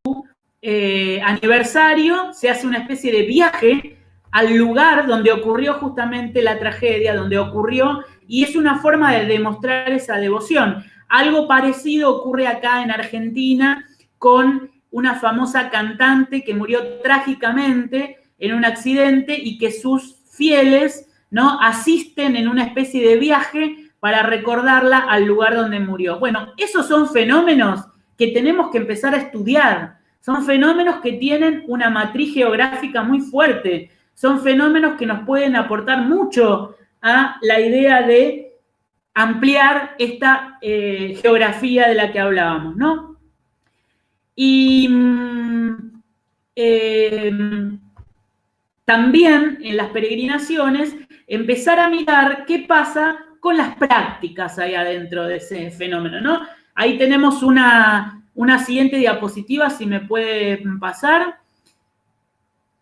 aniversario se hace una especie de viaje al lugar donde ocurrió justamente la tragedia, donde ocurrió, y es una forma de demostrar esa devoción. Algo parecido ocurre acá en Argentina con una famosa cantante que murió trágicamente en un accidente y que sus fieles, ¿no?, asisten en una especie de viaje para recordarla al lugar donde murió. Bueno, esos son fenómenos que tenemos que empezar a estudiar. Son fenómenos que tienen una matriz geográfica muy fuerte. Son fenómenos que nos pueden aportar mucho a la idea de ampliar esta geografía de la que hablábamos, ¿no? Y también en las peregrinaciones empezar a mirar qué pasa con las prácticas ahí adentro de ese fenómeno, ¿no? Ahí tenemos una siguiente diapositiva, si me puede pasar.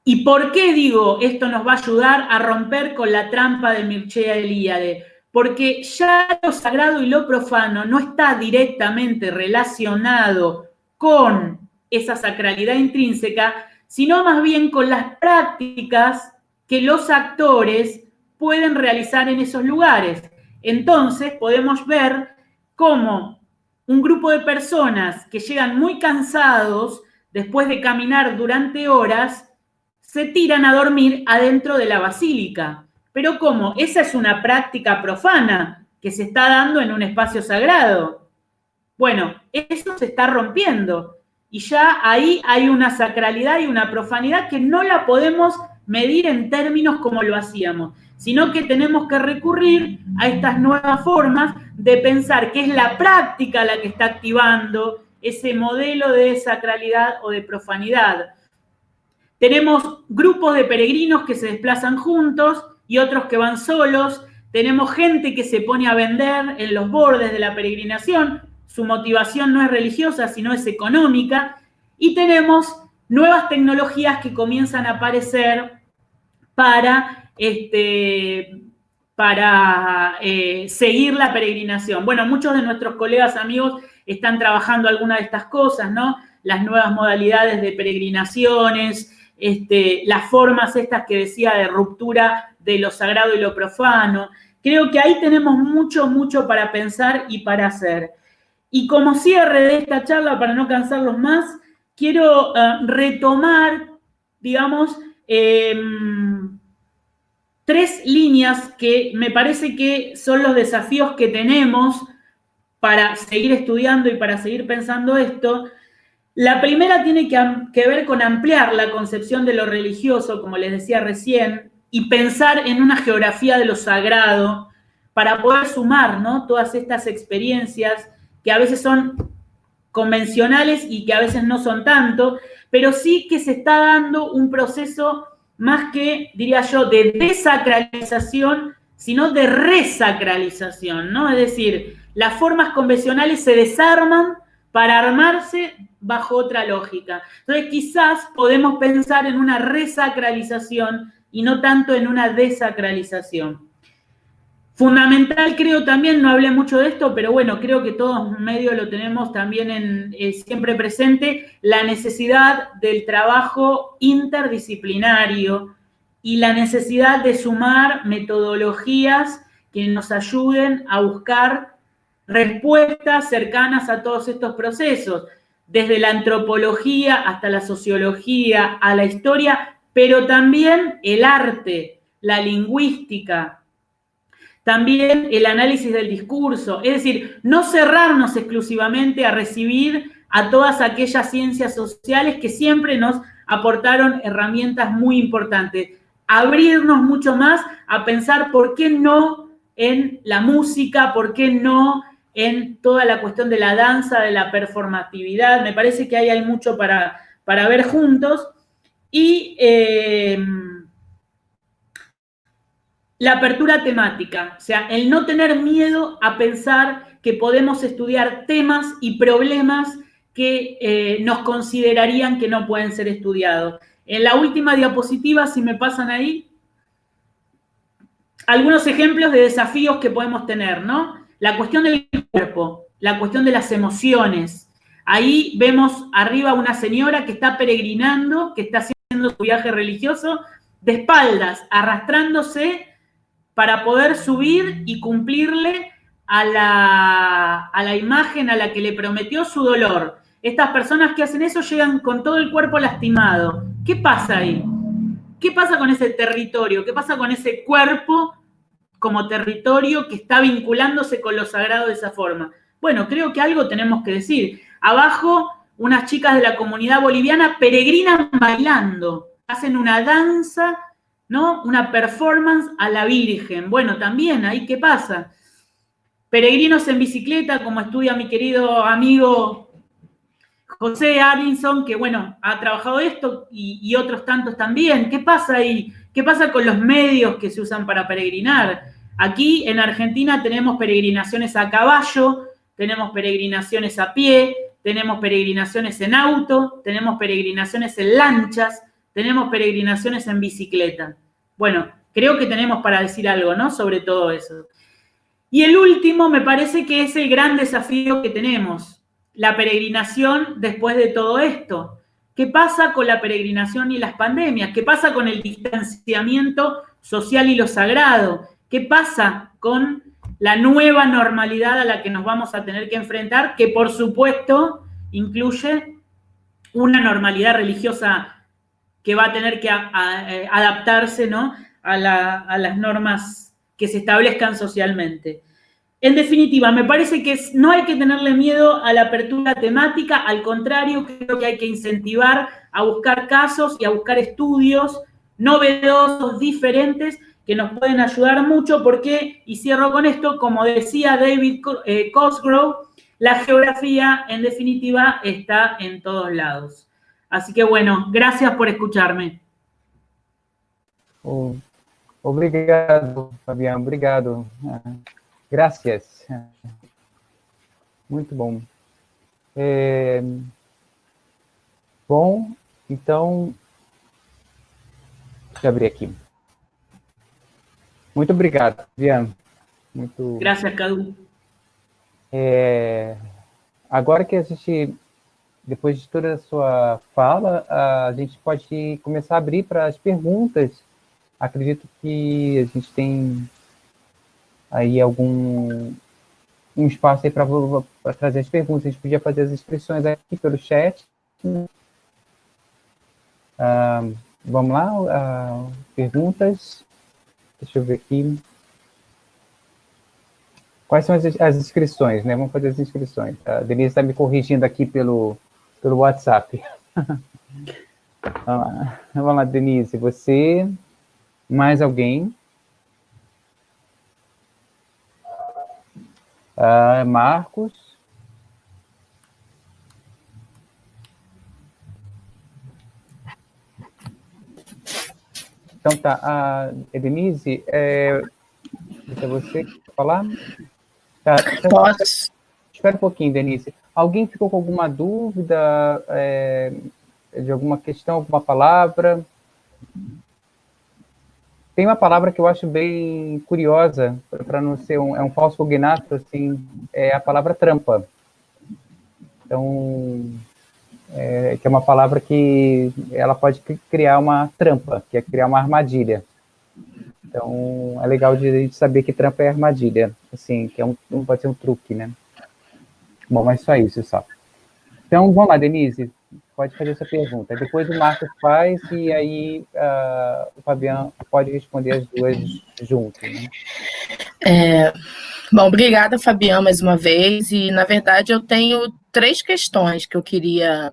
¿Y por qué digo esto nos va a ayudar a romper con la trampa de Mircea Eliade? Porque ya lo sagrado y lo profano no está directamente relacionado con esa sacralidad intrínseca, sino más bien con las prácticas que los actores pueden realizar en esos lugares. Entonces podemos ver cómo un grupo de personas que llegan muy cansados después de caminar durante horas, se tiran a dormir adentro de la basílica. Pero ¿cómo? Esa es una práctica profana que se está dando en un espacio sagrado. Bueno, eso se está rompiendo. Y ya ahí hay una sacralidad y una profanidad que no la podemos medir en términos como lo hacíamos, sino que tenemos que recurrir a estas nuevas formas de pensar que es la práctica la que está activando ese modelo de sacralidad o de profanidad. Tenemos grupos de peregrinos que se desplazan juntos y otros que van solos. Tenemos gente que se pone a vender en los bordes de la peregrinación. Su motivación no es religiosa, sino es económica. Y tenemos nuevas tecnologías que comienzan a aparecer para seguir la peregrinación. Bueno, muchos de nuestros colegas, amigos, están trabajando alguna de estas cosas, ¿no? Las nuevas modalidades de peregrinaciones, las formas estas que decía de ruptura de lo sagrado y lo profano. Creo que ahí tenemos mucho, mucho para pensar y para hacer. Y como cierre de esta charla, para no cansarlos más, quiero retomar, digamos, 3 líneas que me parece que son los desafíos que tenemos para seguir estudiando y para seguir pensando esto. La primera tiene que ver con ampliar la concepción de lo religioso, como les decía recién, y pensar en una geografía de lo sagrado para poder sumar, ¿no?, todas estas experiencias que a veces son convencionales y que a veces no son tanto, pero sí que se está dando un proceso más que, diría yo, de desacralización, sino de resacralización, ¿no? Es decir, las formas convencionales se desarman para armarse bajo otra lógica. Entonces, quizás podemos pensar en una resacralización y no tanto en una desacralización. Fundamental, creo también, no hablé mucho de esto, pero bueno, creo que todos medio lo tenemos también siempre presente, la necesidad del trabajo interdisciplinario y la necesidad de sumar metodologías que nos ayuden a buscar respuestas cercanas a todos estos procesos, desde la antropología hasta la sociología, a la historia, pero también el arte, la lingüística, también el análisis del discurso, es decir, no cerrarnos exclusivamente a recibir a todas aquellas ciencias sociales que siempre nos aportaron herramientas muy importantes. Abrirnos mucho más a pensar por qué no en la música, por qué no en toda la cuestión de la danza, de la performatividad. Me parece que ahí hay mucho para ver juntos. Y la apertura temática, o sea, el no tener miedo a pensar que podemos estudiar temas y problemas que nos considerarían que no pueden ser estudiados. En la última diapositiva, si me pasan ahí, algunos ejemplos de desafíos que podemos tener, ¿no? La cuestión del cuerpo, la cuestión de las emociones. Ahí vemos arriba una señora que está peregrinando, que está haciendo su viaje religioso, de espaldas, arrastrándose para poder subir y cumplirle a la imagen a la que le prometió su dolor. Estas personas que hacen eso llegan con todo el cuerpo lastimado. ¿Qué pasa ahí? ¿Qué pasa con ese territorio? ¿Qué pasa con ese cuerpo como territorio que está vinculándose con lo sagrado de esa forma? Bueno, creo que algo tenemos que decir. Abajo, unas chicas de la comunidad boliviana peregrinan bailando, hacen una danza, ¿no?, una performance a la Virgen. Bueno, también, ¿ahí qué pasa? Peregrinos en bicicleta, como estudia mi querido amigo José Arlinson, que, bueno, ha trabajado esto y otros tantos también. ¿Qué pasa ahí? ¿Qué pasa con los medios que se usan para peregrinar? Aquí en Argentina tenemos peregrinaciones a caballo, tenemos peregrinaciones a pie, tenemos peregrinaciones en auto, tenemos peregrinaciones en lanchas, tenemos peregrinaciones en bicicleta. Bueno, creo que tenemos para decir algo, ¿no?, sobre todo eso. Y el último me parece que es el gran desafío que tenemos, la peregrinación después de todo esto. ¿Qué pasa con la peregrinación y las pandemias? ¿Qué pasa con el distanciamiento social y lo sagrado? ¿Qué pasa con la nueva normalidad a la que nos vamos a tener que enfrentar? Que por supuesto incluye una normalidad religiosa que va a tener que adaptarse, ¿no?, a las normas que se establezcan socialmente. En definitiva, me parece que no hay que tenerle miedo a la apertura temática, al contrario, creo que hay que incentivar a buscar casos y a buscar estudios novedosos, diferentes, que nos pueden ayudar mucho porque, y cierro con esto, como decía David Cosgrove, la geografía, en definitiva, está en todos lados. Así que bueno, gracias por escucharme. Obrigado, Fabiano, obrigado. Gracias. Muito bom. Bom, então, deixa eu abrir aqui. Muito obrigado, Fabiano. Muito... Graças, Cadu. Agora que a gente, depois de toda a sua fala, a gente pode começar a abrir para as perguntas. Acredito que a gente tem aí um espaço aí para trazer as perguntas. A gente podia fazer as inscrições aqui pelo chat. Vamos lá, perguntas. Deixa eu ver aqui. Quais são as inscrições, né? Vamos fazer as inscrições. A Denise está me corrigindo aqui pelo WhatsApp. Vamos lá, Denise. Você, mais alguém? Marcos. Então tá, Denise, deixa você falar. Tá, Posso. Espera um pouquinho, Denise. Alguém ficou com alguma dúvida de alguma questão, alguma palavra? Tem uma palavra que eu acho bem curiosa, para não ser um falso cognato, assim, é a palavra trampa. Então, que é uma palavra que ela pode criar uma trampa, que é criar uma armadilha. Então, é legal de a gente saber que trampa é armadilha, assim, que não pode ser um truque, né? Bom, mas só isso, só. Então, vamos lá, Denise, pode fazer essa pergunta. Depois o Marcos faz e aí o Fabiano pode responder as duas juntos, né? Bom, obrigada, Fabiano, mais uma vez. E, na verdade, eu tenho 3 questões que eu queria...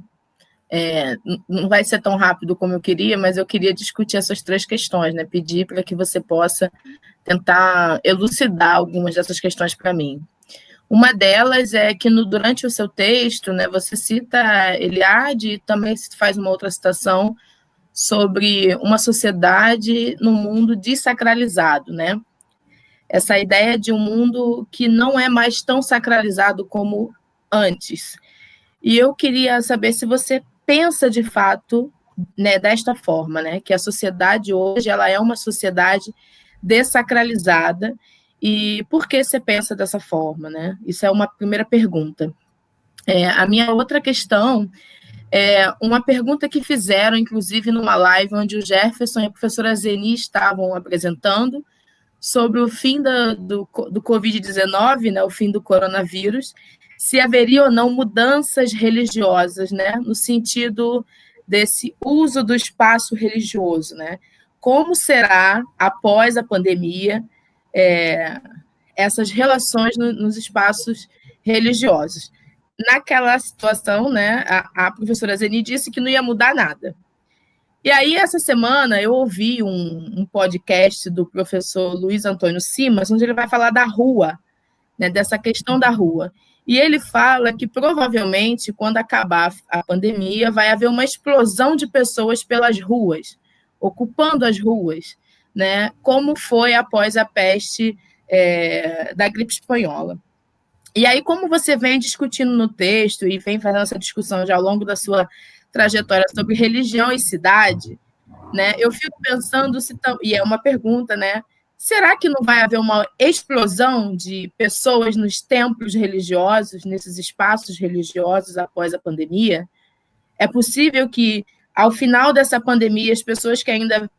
não vai ser tão rápido como eu queria, mas eu queria discutir essas 3 questões, né? Pedir para que você possa tentar elucidar algumas dessas questões para mim. Uma delas é que durante o seu texto, né, você cita Eliade e também faz uma outra citação sobre uma sociedade no mundo desacralizado, né? Essa ideia de um mundo que não é mais tão sacralizado como antes. E eu queria saber se você pensa de fato, né, desta forma, né, que a sociedade hoje ela é uma sociedade desacralizada. E por que você pensa dessa forma, né? Isso é uma primeira pergunta. A minha outra questão é uma pergunta que fizeram, inclusive, numa live onde o Jefferson e a professora Zeni estavam apresentando sobre o fim do Covid-19, né, o fim do coronavírus, se haveria ou não mudanças religiosas, né, no sentido desse uso do espaço religioso, né? Como será, após a pandemia, essas relações nos espaços religiosos? Naquela situação, né, a professora Zeni disse que não ia mudar nada. E aí, essa semana, eu ouvi um podcast do professor Luiz Antônio Simas, onde ele vai falar da rua, né, dessa questão da rua. E ele fala que, provavelmente, quando acabar a pandemia, vai haver uma explosão de pessoas pelas ruas, ocupando as ruas, né, como foi após a peste da gripe espanhola. E aí, como você vem discutindo no texto e vem fazendo essa discussão já ao longo da sua trajetória sobre religião e cidade, né, eu fico pensando, e é uma pergunta, né, será que não vai haver uma explosão de pessoas nos templos religiosos, nesses espaços religiosos após a pandemia? É possível que, ao final dessa pandemia, as pessoas que ainda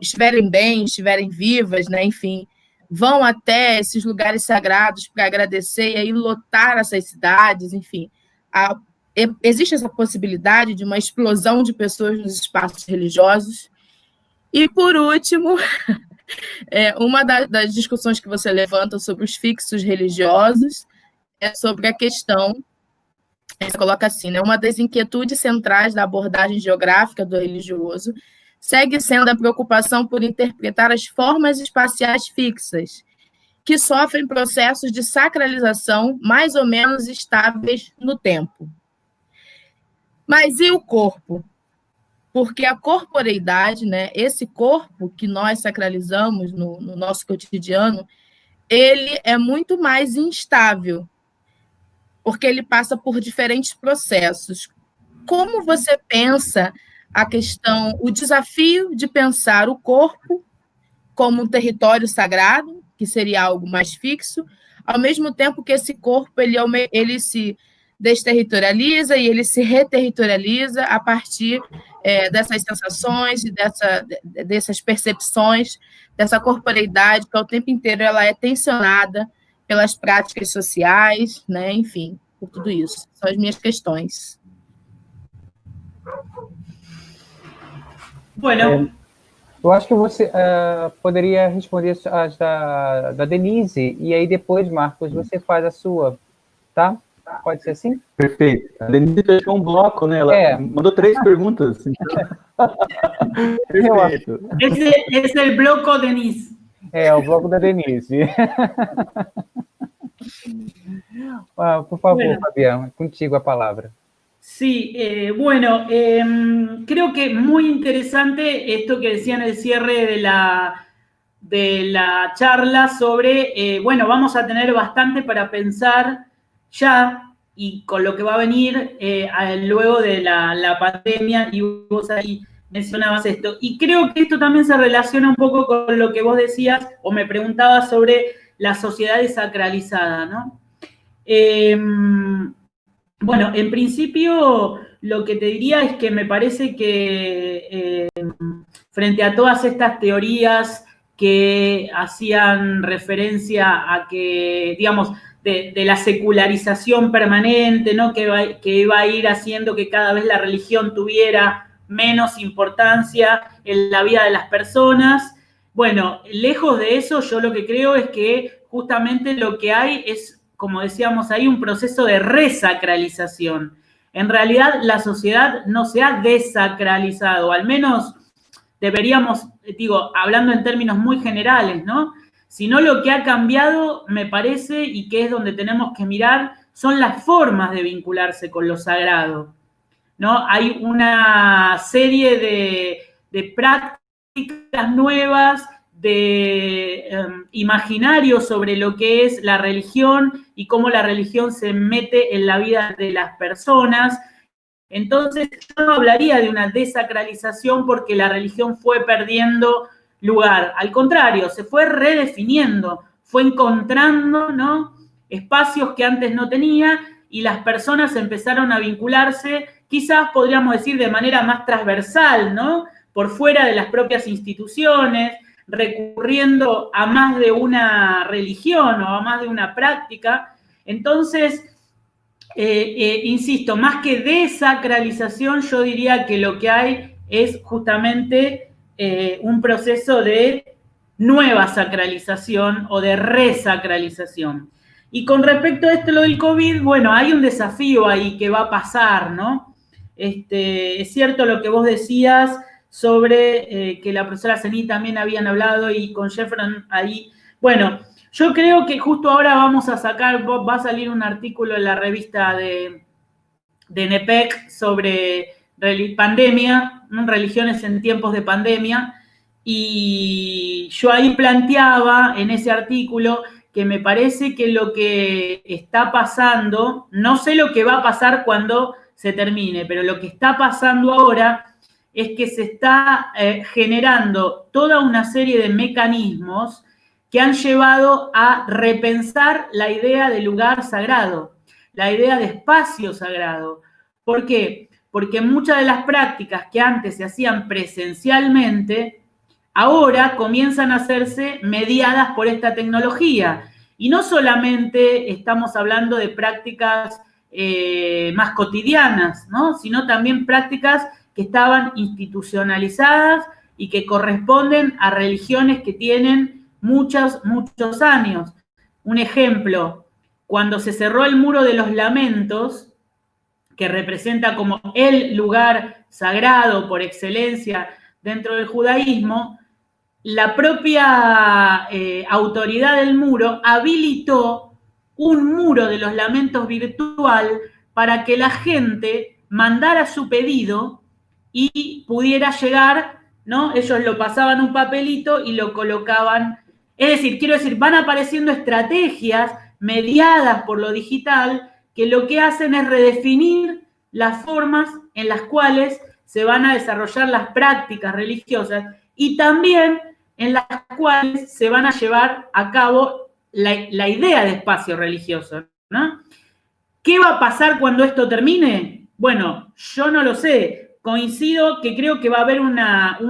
estiverem bem, estiverem vivas, né, enfim, vão até esses lugares sagrados para agradecer e aí lotar essas cidades, enfim. existe essa possibilidade de uma explosão de pessoas nos espaços religiosos. E, por último, uma das discussões que você levanta sobre os fixos religiosos é sobre a questão, você coloca assim, né, uma das inquietudes centrais da abordagem geográfica do religioso segue sendo a preocupação por interpretar as formas espaciais fixas, que sofrem processos de sacralização mais ou menos estáveis no tempo. Mas e o corpo? Porque a corporeidade, né, esse corpo que nós sacralizamos no nosso cotidiano, ele é muito mais instável, porque ele passa por diferentes processos. Como você pensa a questão, o desafio de pensar o corpo como um território sagrado, que seria algo mais fixo, ao mesmo tempo que esse corpo ele se desterritorializa e ele se reterritorializa a partir dessas sensações e dessas percepções, dessa corporeidade que ao tempo inteiro ela é tensionada pelas práticas sociais, né? Enfim, por tudo isso. São as minhas questões. Bueno. Eu acho que você poderia responder as da Denise, e aí depois, Marcos, você faz a sua, tá? Pode ser assim? Perfeito. A Denise fechou um bloco, né? Ela mandou 3 perguntas. Perfeito. Esse é o bloco Denise. O bloco da Denise. Por favor, bueno. Fabián, contigo a palabra. Sí, bueno, creo que muy interesante esto que decía en el cierre de la charla sobre, bueno, vamos a tener bastante para pensar ya y con lo que va a venir luego de la pandemia, y vos ahí mencionabas esto. Y creo que esto también se relaciona un poco con lo que vos decías o me preguntabas sobre la sociedad desacralizada, ¿no? Bueno, en principio lo que te diría es que me parece que frente a todas estas teorías que hacían referencia a que, digamos, de la secularización permanente, ¿no? Que iba a ir haciendo que cada vez la religión tuviera menos importancia en la vida de las personas. Bueno, lejos de eso, yo lo que creo es que justamente lo que hay es, como decíamos ahí, un proceso de resacralización. En realidad, la sociedad no se ha desacralizado, al menos deberíamos, digo, hablando en términos muy generales, ¿no? Sino lo que ha cambiado, me parece, y que es donde tenemos que mirar, son las formas de vincularse con lo sagrado, ¿no? Hay una serie de prácticas nuevas, de imaginario sobre lo que es la religión y cómo la religión se mete en la vida de las personas. Entonces, yo no hablaría de una desacralización porque la religión fue perdiendo lugar. Al contrario, se fue redefiniendo, fue encontrando, ¿no?, espacios que antes no tenía y las personas empezaron a vincularse, quizás podríamos decir de manera más transversal, ¿no?, por fuera de las propias instituciones, recurriendo a más de una religión o a más de una práctica. Entonces, insisto, más que desacralización, yo diría que lo que hay es justamente un proceso de nueva sacralización o de resacralización. Y con respecto a esto, lo del COVID, bueno, hay un desafío ahí que va a pasar, ¿no? Es cierto lo que vos decías sobre que la profesora Zení también habían hablado y con Jeffron ahí. Bueno, yo creo que justo ahora vamos a sacar, va a salir un artículo en la revista de NEPEC sobre pandemia, religiones en tiempos de pandemia, y yo ahí planteaba en ese artículo que me parece que lo que está pasando, no sé lo que va a pasar cuando se termine, pero lo que está pasando ahora es que se está generando toda una serie de mecanismos que han llevado a repensar la idea de lugar sagrado, la idea de espacio sagrado. ¿Por qué? Porque muchas de las prácticas que antes se hacían presencialmente, ahora comienzan a hacerse mediadas por esta tecnología. Y no solamente estamos hablando de prácticas más cotidianas, ¿no? Sino también prácticas que estaban institucionalizadas y que corresponden a religiones que tienen muchos años. Un ejemplo, cuando se cerró el Muro de los Lamentos, que representa como el lugar sagrado por excelencia dentro del judaísmo, la propia autoridad del muro habilitó un muro de los lamentos virtual para que la gente mandara su pedido y pudiera llegar, ¿no? Ellos lo pasaban un papelito y lo colocaban. Es decir, quiero decir, van apareciendo estrategias mediadas por lo digital que lo que hacen es redefinir las formas en las cuales se van a desarrollar las prácticas religiosas y también en las cuales se van a llevar a cabo la idea de espacio religioso, ¿no? ¿Qué va a pasar cuando esto termine? Bueno, yo no lo sé. Coincido que creo que va a haber un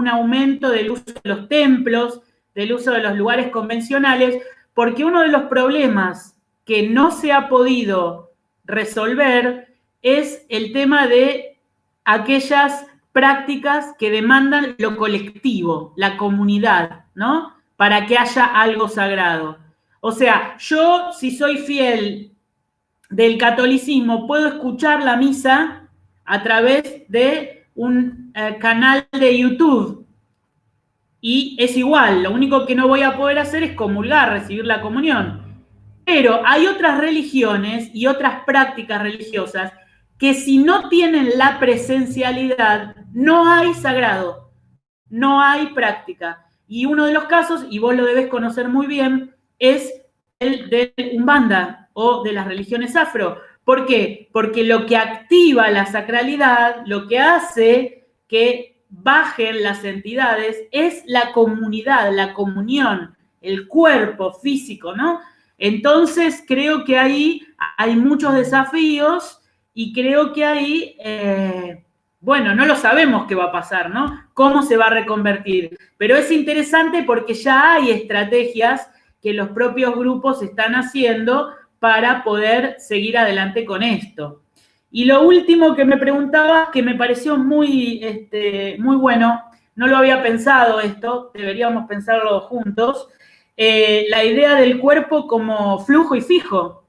aumento del uso de los templos, del uso de los lugares convencionales, porque uno de los problemas que no se ha podido resolver es el tema de aquellas prácticas que demandan lo colectivo, la comunidad, ¿no? Para que haya algo sagrado. O sea, yo, si soy fiel del catolicismo, puedo escuchar la misa a través de un canal de YouTube. Y es igual, lo único que no voy a poder hacer es comulgar, recibir la comunión. Pero hay otras religiones y otras prácticas religiosas que si no tienen la presencialidad, no hay sagrado, no hay práctica. Y uno de los casos, y vos lo debes conocer muy bien, es el de Umbanda o de las religiones afro. ¿Por qué? Porque lo que activa la sacralidad, lo que hace que bajen las entidades, es la comunidad, la comunión, el cuerpo físico, ¿no? Entonces, creo que ahí hay muchos desafíos y creo que ahí, bueno, no lo sabemos qué va a pasar, ¿no? Cómo se va a reconvertir. Pero es interesante porque ya hay estrategias que los propios grupos están haciendo para poder seguir adelante con esto. Y lo último que me preguntaba, que me pareció muy bueno, no lo había pensado esto, deberíamos pensarlo juntos, la idea del cuerpo como flujo y fijo,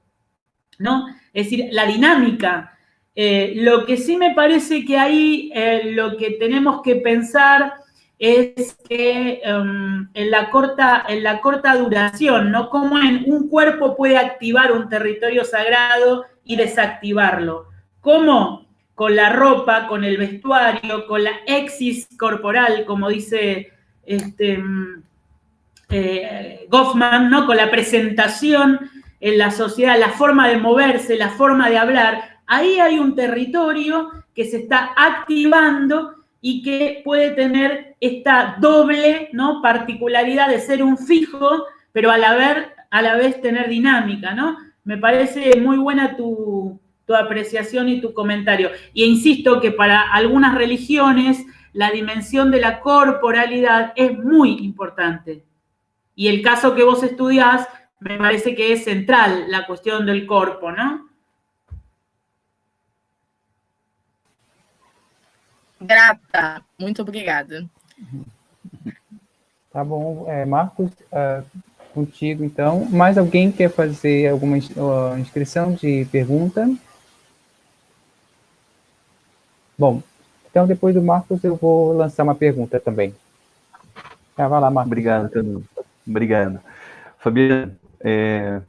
¿no? Es decir, la dinámica. Lo que sí me parece que ahí lo que tenemos que pensar es que en la corta duración, ¿no? Cómo en un cuerpo puede activar un territorio sagrado y desactivarlo. ¿Cómo? Con la ropa, con el vestuario, con la exis corporal, como dice Goffman, ¿no? Con la presentación en la sociedad, la forma de moverse, la forma de hablar. Ahí hay un territorio que se está activando y que puede tener esta doble, ¿no? Particularidad de ser un fijo, pero a la vez tener dinámica, ¿no? Me parece muy buena tu apreciación y tu comentario. Y insisto que para algunas religiones la dimensión de la corporalidad es muy importante. Y el caso que vos estudiás me parece que es central, la cuestión del corpo, ¿no? Grata, muito obrigada. Tá bom, Marcos, contigo então. Mais alguém quer fazer alguma inscrição de pergunta? Bom, então depois do Marcos eu vou lançar uma pergunta também. Vai lá, Marcos. Obrigado, Cadu. Obrigado. Fabiana,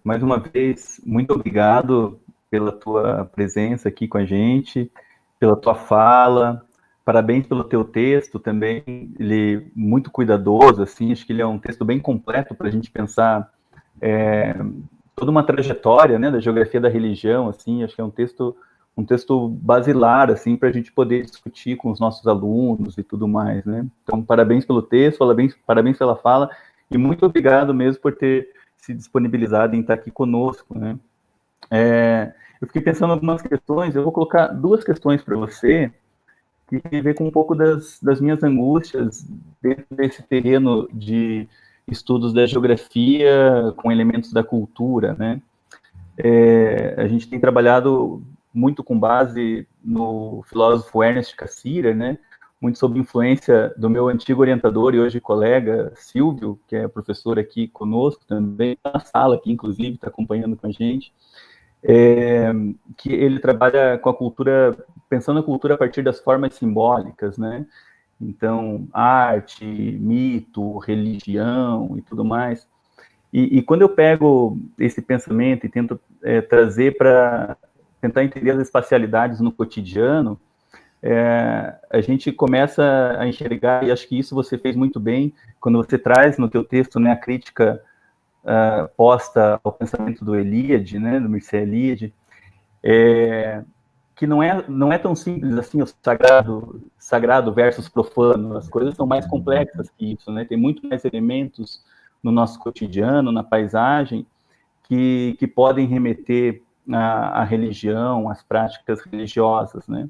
mais uma vez, muito obrigado pela tua presença aqui com a gente, pela tua fala. Parabéns pelo teu texto também, ele é muito cuidadoso, assim, acho que ele é um texto bem completo para a gente pensar toda uma trajetória, né, da geografia da religião, assim, acho que é um texto basilar, assim, para a gente poder discutir com os nossos alunos e tudo mais, né. Então, parabéns pelo texto, parabéns pela fala, e muito obrigado mesmo por ter se disponibilizado em estar aqui conosco, né. Eu fiquei pensando em algumas questões, eu vou colocar 2 questões para você, que tem a ver com um pouco das minhas angústias dentro desse terreno de estudos da geografia com elementos da cultura, né? A gente tem trabalhado muito com base no filósofo Ernest Cassirer, né? Muito sob influência do meu antigo orientador e hoje colega, Silvio, que é professor aqui conosco também, tá na sala aqui, inclusive, está acompanhando com a gente, que ele trabalha com a cultura, pensando a cultura a partir das formas simbólicas, né? Então, arte, mito, religião e tudo mais. E quando eu pego esse pensamento e tento trazer para tentar entender as espacialidades no cotidiano, a gente começa a enxergar, e acho que isso você fez muito bem, quando você traz no teu texto, né, a crítica posta ao pensamento do Eliade, né, do Mircea Eliade, que não é tão simples assim, o sagrado versus profano, as coisas são mais complexas que isso, né, tem muito mais elementos no nosso cotidiano, na paisagem, que podem remeter à religião, às práticas religiosas, né.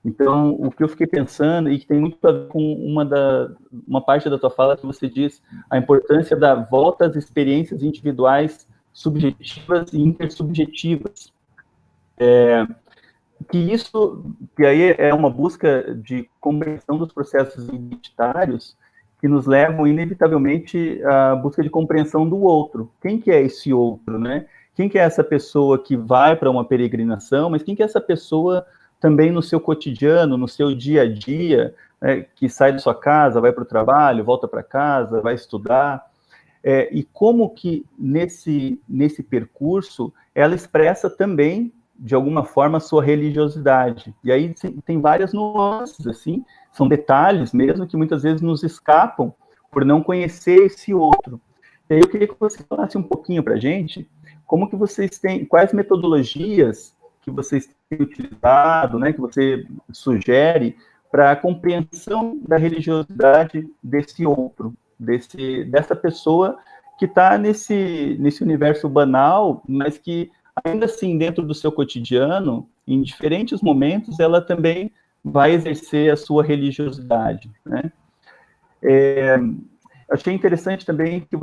Então, o que eu fiquei pensando, e que tem muito a ver com uma parte da tua fala que você diz, a importância da volta às experiências individuais, subjetivas e intersubjetivas. Que aí é uma busca de compreensão dos processos identitários que nos levam, inevitavelmente, à busca de compreensão do outro. Quem que é esse outro, né? Quem que é essa pessoa que vai para uma peregrinação, mas quem que é essa pessoa também no seu cotidiano, no seu dia a dia, né, que sai da sua casa, vai para o trabalho, volta para casa, vai estudar, e como que nesse percurso ela expressa também, de alguma forma, a sua religiosidade. E aí tem várias nuances, assim, são detalhes mesmo que muitas vezes nos escapam por não conhecer esse outro. E aí eu queria que você falasse um pouquinho para a gente como que vocês têm, quais metodologias que vocês têm utilizado, né, que você sugere para a compreensão da religiosidade desse outro, dessa pessoa que está nesse universo banal, mas que, ainda assim, dentro do seu cotidiano, em diferentes momentos, ela também vai exercer a sua religiosidade, né? Achei interessante também que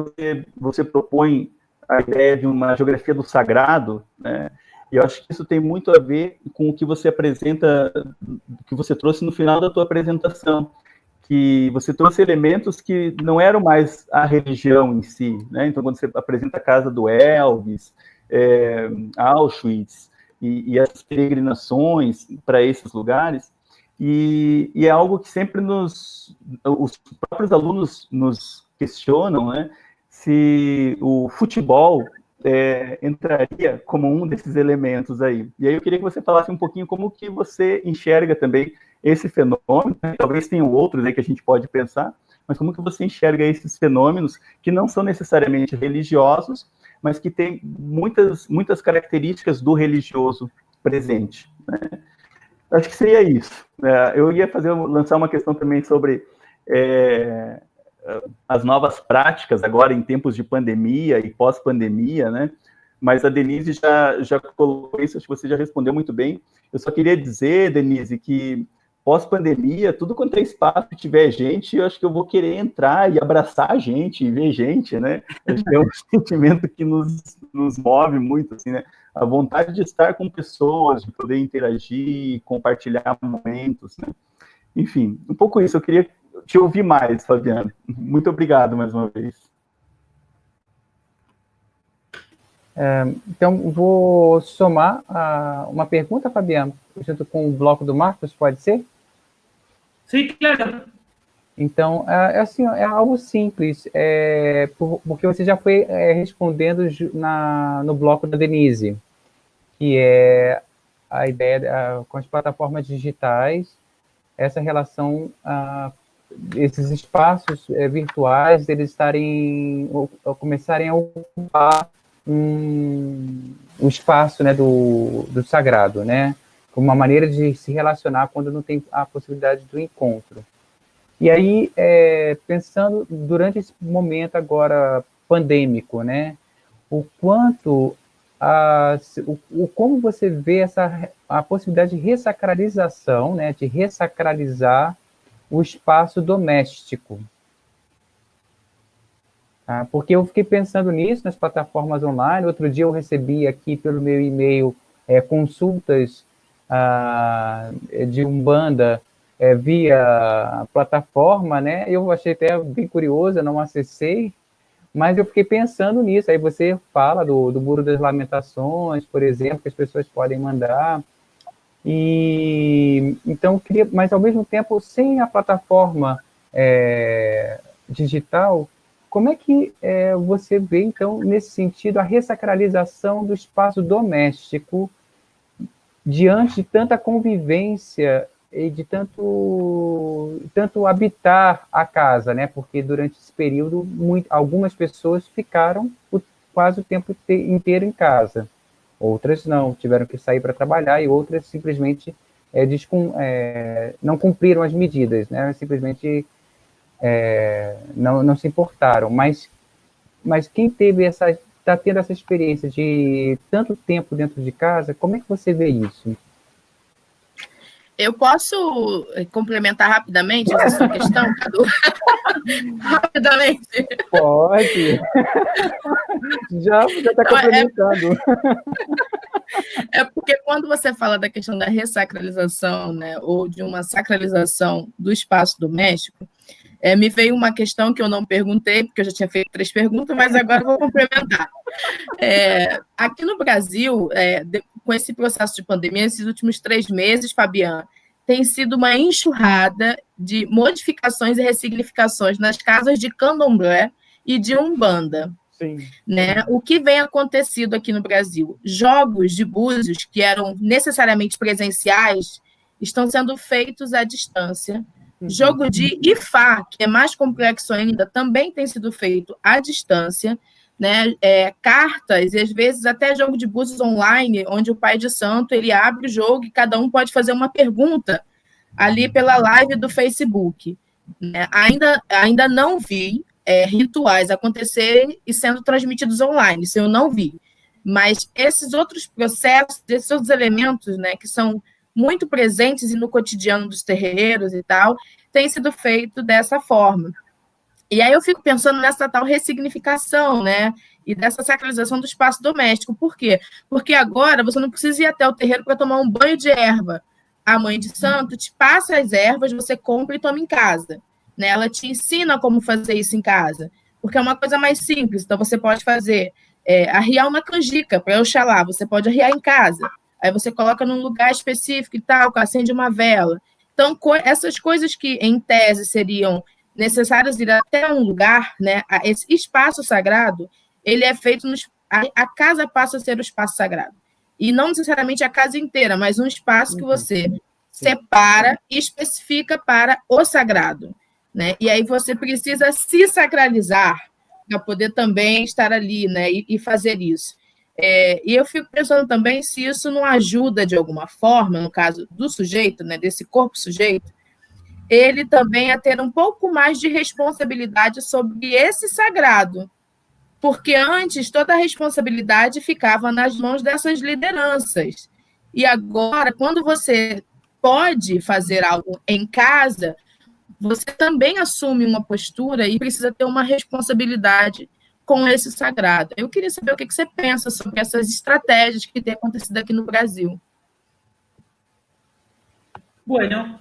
você propõe a ideia de uma geografia do sagrado, né? E eu acho que isso tem muito a ver com o que você apresenta, que você trouxe no final da tua apresentação, que você trouxe elementos que não eram mais a religião em si, né? Então, quando você apresenta a casa do Elvis, Auschwitz, e as peregrinações para esses lugares, e é algo que sempre os próprios alunos nos questionam, né? Se o futebol entraria como um desses elementos aí. E aí eu queria que você falasse um pouquinho como que você enxerga também esse fenômeno, né? Talvez tenham outros aí que a gente pode pensar, mas como que você enxerga esses fenômenos que não são necessariamente religiosos, mas que têm muitas características do religioso presente, né? Acho que seria isso. Eu ia lançar uma questão também sobre as novas práticas agora em tempos de pandemia e pós-pandemia, né? Mas a Denise já colocou isso, acho que você já respondeu muito bem. Eu só queria dizer, Denise, que pós-pandemia, tudo quanto é espaço que tiver gente, eu acho que eu vou querer entrar e abraçar a gente e ver gente, né? Acho que é um sentimento que nos move muito, assim, né? A vontade de estar com pessoas, de poder interagir, compartilhar momentos, né? Enfim, um pouco isso. Eu queria te ouvir mais, Fabiano. Muito obrigado mais uma vez. Então, vou somar uma pergunta, Fabiano, junto com o bloco do Marcos, pode ser? Sim, claro. Então, assim, é algo simples, porque você já foi respondendo no bloco da Denise, que é a ideia com as plataformas digitais, essa relação, esses espaços virtuais, eles começarem a ocupar o espaço, né, do sagrado, né, como uma maneira de se relacionar quando não tem a possibilidade do encontro. E aí, pensando durante esse momento agora pandêmico, né, o quanto, como você vê a possibilidade de ressacralização, né, de ressacralizar o espaço doméstico. Tá? Porque eu fiquei pensando nisso nas plataformas online. Outro dia eu recebi aqui pelo meu e-mail consultas de Umbanda via plataforma, né? Eu achei até bem curioso, eu não acessei, mas eu fiquei pensando nisso. Aí você fala do Muro das Lamentações, por exemplo, que as pessoas podem mandar. E então eu queria, mas ao mesmo tempo, sem a plataforma digital, como é que você vê, então, nesse sentido, a ressacralização do espaço doméstico diante de tanta convivência e de tanto habitar a casa, né? Porque durante esse período, algumas pessoas ficaram quase o tempo inteiro em casa. Outras não, tiveram que sair para trabalhar e outras simplesmente não cumpriram as medidas, né? Simplesmente não se importaram. Mas quem está tendo essa experiência de tanto tempo dentro de casa, como é que você vê isso? Eu posso complementar rapidamente essa sua questão, Cadu? Rapidamente. Pode. Já está complementando. É porque quando você fala da questão da ressacralização, né, ou de uma sacralização do espaço doméstico, me veio uma questão que eu não perguntei, porque eu já tinha feito 3 perguntas, mas agora eu vou complementar. Aqui no Brasil, com esse processo de pandemia, esses últimos 3 meses, Fabiana, tem sido uma enxurrada de modificações e ressignificações nas casas de candomblé e de umbanda. Sim. Né? O que vem acontecido aqui no Brasil? Jogos de búzios que eram necessariamente presenciais estão sendo feitos à distância. Jogo de Ifá, que é mais complexo ainda, também tem sido feito à distância. Né? Cartas, e às vezes até jogo de búzios online, onde o pai de santo ele abre o jogo e cada um pode fazer uma pergunta ali pela live do Facebook. Né? Ainda não vi rituais acontecerem e sendo transmitidos online, isso eu não vi. Mas esses outros processos, esses outros elementos, né, que são muito presentes no cotidiano dos terreiros e tal, têm sido feito dessa forma. E aí eu fico pensando nessa tal ressignificação, né, e dessa sacralização do espaço doméstico. Por quê? Porque agora você não precisa ir até o terreiro para tomar um banho de erva. A mãe de santo te passa as ervas, você compra e toma em casa. Né? Ela te ensina como fazer isso em casa, porque é uma coisa mais simples. Então, você pode fazer, arriar uma canjica para Oxalá, você pode arriar em casa. Aí você coloca num lugar específico e tal, acende uma vela. Então, essas coisas que, em tese, seriam necessárias ir até um lugar, né? Esse espaço sagrado, ele é feito... A casa passa a ser o espaço sagrado. E não necessariamente a casa inteira, mas um espaço que você separa e especifica para o sagrado. Né? E aí você precisa se sacralizar para poder também estar ali, né? E fazer isso. E eu fico pensando também se isso não ajuda de alguma forma, no caso do sujeito, né? Desse corpo sujeito, ele também a ter um pouco mais de responsabilidade sobre esse sagrado. Porque antes toda a responsabilidade ficava nas mãos dessas lideranças. E agora, quando você pode fazer algo em casa, você também assume uma postura e precisa ter uma responsabilidade com esse sagrado. Eu queria saber o que você pensa sobre essas estratégias que têm acontecido aqui no Brasil. Bueno,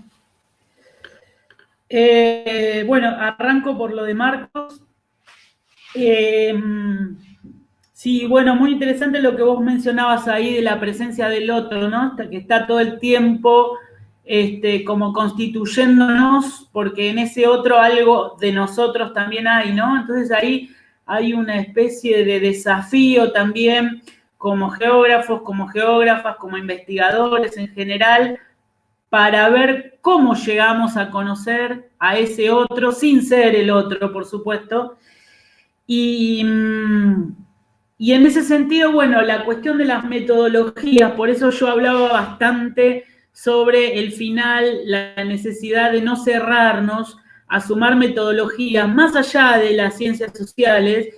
arranco por lo de Marcos. Sí, bueno, muy interesante lo que vos mencionabas ahí de la presencia del otro, ¿no? Que está todo el tiempo como constituyéndonos, porque en ese otro algo de nosotros también hay, ¿no? Entonces ahí hay una especie de desafío también como geógrafos, como geógrafas, como investigadores en general, para ver cómo llegamos a conocer a ese otro, sin ser el otro, por supuesto. Y en ese sentido, bueno, la cuestión de las metodologías, por eso yo hablaba bastante sobre el final, la necesidad de no cerrarnos a sumar metodologías más allá de las ciencias sociales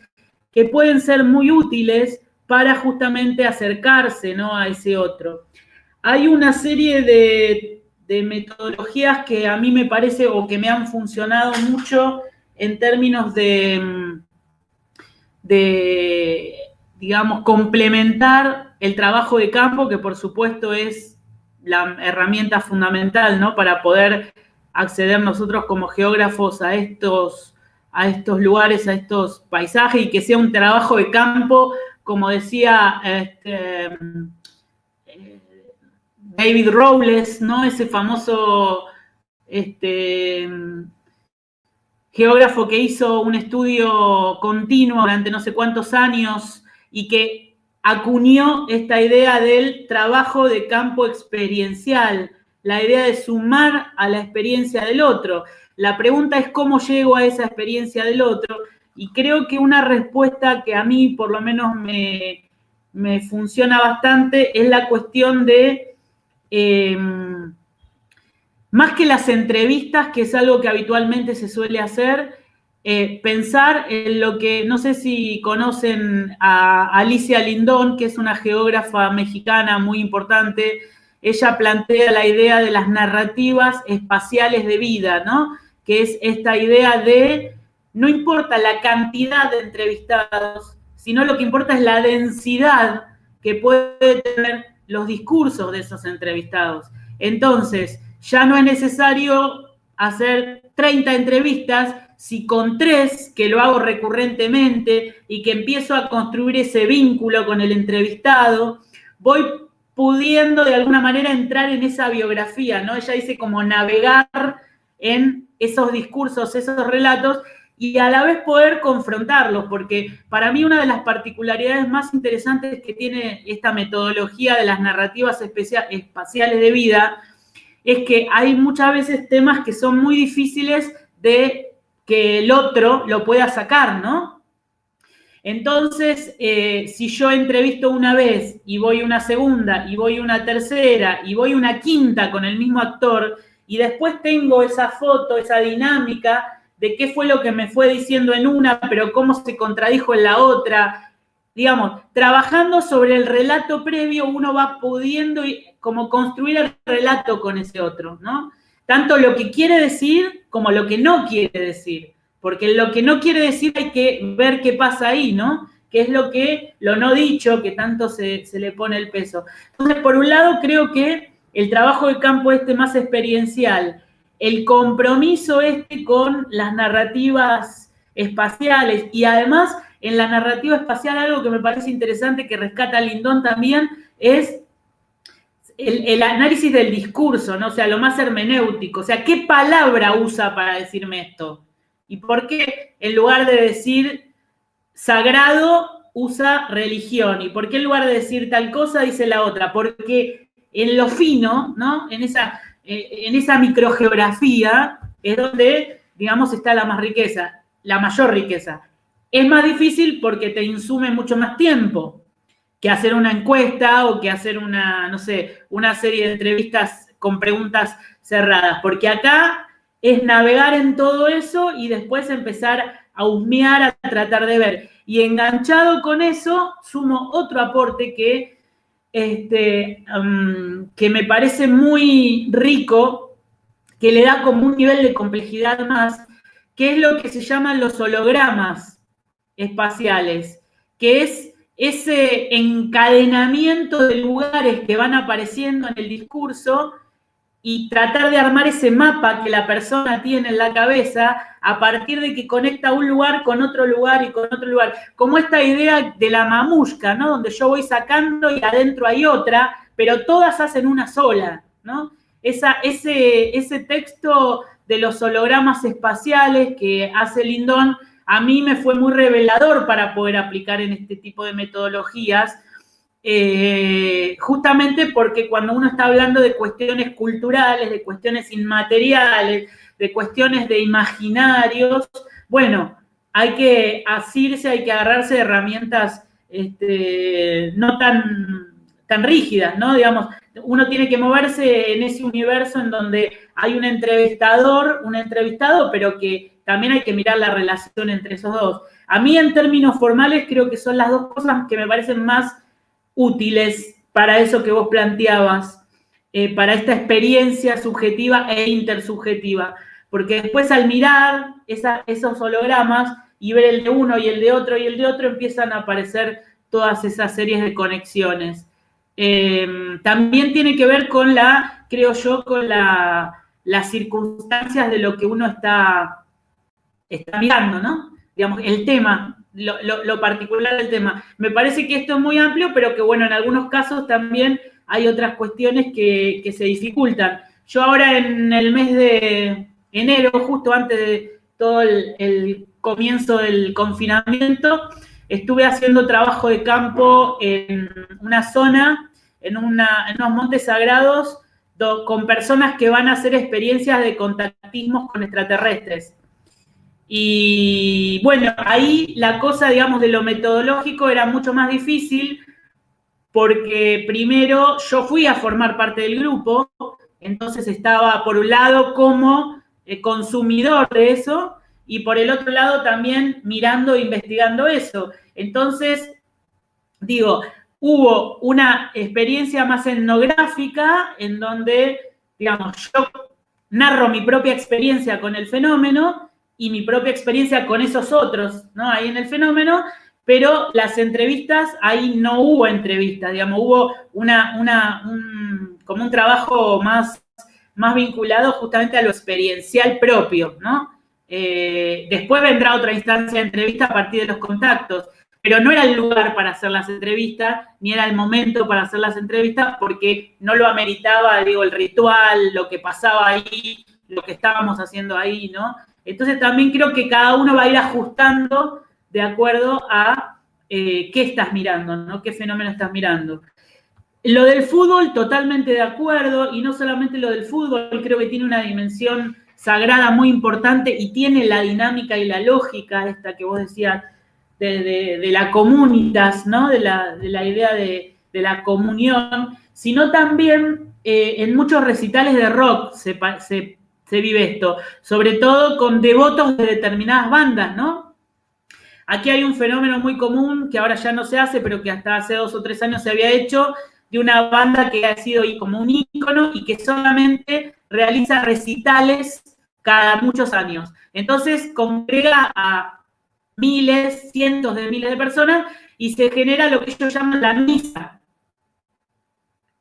que pueden ser muy útiles para justamente acercarse, ¿no?, a ese otro. Hay una serie de metodologías que a mí me parece o que me han funcionado mucho en términos de digamos, complementar el trabajo de campo, que por supuesto es la herramienta fundamental, ¿no? Para poder acceder nosotros como geógrafos a estos lugares, a estos paisajes, y que sea un trabajo de campo, como decía David Robles, ¿no? Ese famoso geógrafo que hizo un estudio continuo durante no sé cuántos años y que acuñó esta idea del trabajo de campo experiencial, la idea de sumar a la experiencia del otro. La pregunta es cómo llego a esa experiencia del otro, y creo que una respuesta que a mí por lo menos me funciona bastante es la cuestión de, más que las entrevistas, que es algo que habitualmente se suele hacer, pensar en lo que, no sé si conocen a Alicia Lindón, que es una geógrafa mexicana muy importante. Ella plantea la idea de las narrativas espaciales de vida, ¿no? Que es esta idea de, no importa la cantidad de entrevistados, sino lo que importa es la densidad que puede tener los discursos de esos entrevistados. Entonces, ya no es necesario hacer 30 entrevistas, si con 3, que lo hago recurrentemente y que empiezo a construir ese vínculo con el entrevistado, voy pudiendo de alguna manera entrar en esa biografía, ¿no? Ella dice como navegar en esos discursos, esos relatos, y a la vez poder confrontarlos, porque para mí una de las particularidades más interesantes que tiene esta metodología de las narrativas espaciales de vida es que hay muchas veces temas que son muy difíciles de que el otro lo pueda sacar, ¿no? Entonces, si yo entrevisto una vez y voy una segunda y voy una tercera y voy una quinta con el mismo actor, y después tengo esa foto, esa dinámica de qué fue lo que me fue diciendo en una, pero cómo se contradijo en la otra, digamos, trabajando sobre el relato previo, uno va pudiendo como construir el relato con ese otro, ¿no? Tanto lo que quiere decir como lo que no quiere decir. Porque lo que no quiere decir hay que ver qué pasa ahí, ¿no? Que es lo no dicho, que tanto se le pone el peso. Entonces, por un lado, creo que el trabajo de campo más experiencial, el compromiso con las narrativas espaciales, y además en la narrativa espacial algo que me parece interesante que rescata Lindón también es el análisis del discurso, ¿no? O sea, lo más hermenéutico. O sea, ¿qué palabra usa para decirme esto? ¿Y por qué en lugar de decir sagrado usa religión? ¿Y por qué en lugar de decir tal cosa dice la otra? Porque en lo fino, ¿no? En esa microgeografía es donde, digamos, está la mayor riqueza. Es más difícil porque te insume mucho más tiempo que hacer una encuesta o que hacer una serie de entrevistas con preguntas cerradas, porque acá es navegar en todo eso y después empezar a husmear, a tratar de ver. Y enganchado con eso, sumo otro aporte que me parece muy rico, que le da como un nivel de complejidad más, que es lo que se llaman los hologramas espaciales, que es ese encadenamiento de lugares que van apareciendo en el discurso y tratar de armar ese mapa que la persona tiene en la cabeza a partir de que conecta un lugar con otro lugar y con otro lugar. Como esta idea de la mamushka, ¿no? Donde yo voy sacando y adentro hay otra, pero todas hacen una sola, ¿no? Ese texto de los hologramas espaciales que hace Lindón, a mí me fue muy revelador para poder aplicar en este tipo de metodologías, justamente porque cuando uno está hablando de cuestiones culturales, de cuestiones inmateriales, de cuestiones de imaginarios, bueno, hay que asirse, hay que agarrarse de herramientas no tan rígidas, ¿no? Digamos, uno tiene que moverse en ese universo en donde hay un entrevistado, pero que también hay que mirar la relación entre esos dos. A mí, en términos formales, creo que son las dos cosas que me parecen más útiles para eso que vos planteabas, para esta experiencia subjetiva e intersubjetiva. Porque después, al mirar esos hologramas y ver el de uno y el de otro y el de otro, empiezan a aparecer todas esas series de conexiones. también tiene que ver con creo yo, con las circunstancias de lo que uno está mirando, ¿no? Digamos, el tema, lo particular del tema. Me parece que esto es muy amplio, pero que, bueno, en algunos casos también hay otras cuestiones que se dificultan. Yo ahora en el mes de enero, justo antes de todo el comienzo del confinamiento, estuve haciendo trabajo de campo en una zona, en unos montes sagrados, con personas que van a hacer experiencias de contactismos con extraterrestres. Y bueno, ahí la cosa, digamos, de lo metodológico era mucho más difícil porque primero yo fui a formar parte del grupo, entonces estaba por un lado como consumidor de eso y por el otro lado también mirando e investigando eso. Entonces, digo, hubo una experiencia más etnográfica en donde, digamos, yo narro mi propia experiencia con el fenómeno y mi propia experiencia con esos otros, ¿no? Ahí en el fenómeno, pero las entrevistas, ahí no hubo entrevistas, digamos, hubo como un trabajo más vinculado justamente a lo experiencial propio, ¿no? Después vendrá otra instancia de entrevista a partir de los contactos, pero no era el lugar para hacer las entrevistas, ni era el momento para hacer las entrevistas, porque no lo ameritaba, digo, el ritual, lo que pasaba ahí, lo que estábamos haciendo ahí, ¿no? Entonces también creo que cada uno va a ir ajustando de acuerdo a qué estás mirando, ¿no? Qué fenómeno estás mirando. Lo del fútbol, totalmente de acuerdo, y no solamente lo del fútbol, creo que tiene una dimensión sagrada muy importante y tiene la dinámica y la lógica esta que vos decías de la comunitas, ¿no? De la idea de la comunión, sino también en muchos recitales de rock se vive esto, sobre todo con devotos de determinadas bandas, ¿no? Aquí hay un fenómeno muy común que ahora ya no se hace, pero que hasta hace 2 o 3 años se había hecho, de una banda que ha sido como un ícono y que solamente realiza recitales cada muchos años. Entonces congrega a miles, cientos de miles de personas y se genera lo que ellos llaman la misa.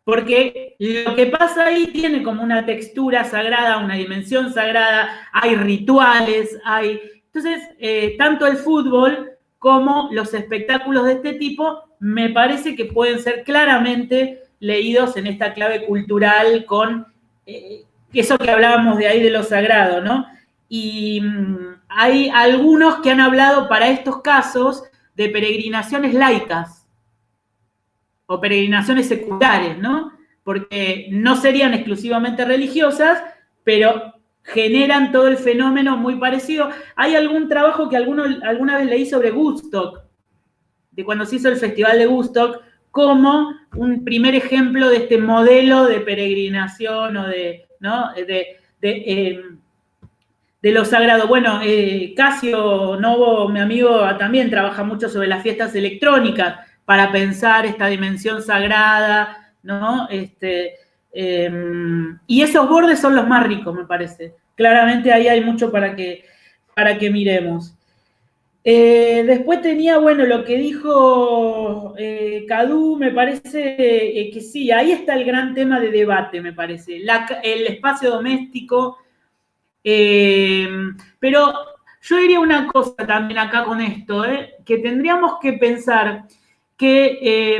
Porque lo que pasa ahí tiene como una textura sagrada, una dimensión sagrada, hay rituales, hay... Entonces, tanto el fútbol como los espectáculos de este tipo me parece que pueden ser claramente leídos en esta clave cultural con eso que hablábamos de ahí de lo sagrado, ¿no? Y hay algunos que han hablado para estos casos de peregrinaciones laicas o peregrinaciones seculares, ¿no? Porque no serían exclusivamente religiosas, pero generan todo el fenómeno muy parecido. Hay algún trabajo que alguna vez leí sobre Woodstock, de cuando se hizo el Festival de Woodstock, como un primer ejemplo de este modelo de peregrinación o de, ¿no? De lo sagrado. Bueno, Casio Novo, mi amigo, también trabaja mucho sobre las fiestas electrónicas para pensar esta dimensión sagrada, ¿no? Y esos bordes son los más ricos, me parece. Claramente ahí hay mucho para que miremos. Después tenía, bueno, lo que dijo Cadu, me parece que sí, ahí está el gran tema de debate, me parece. El espacio doméstico. Pero yo diría una cosa también acá con esto, que tendríamos que pensar que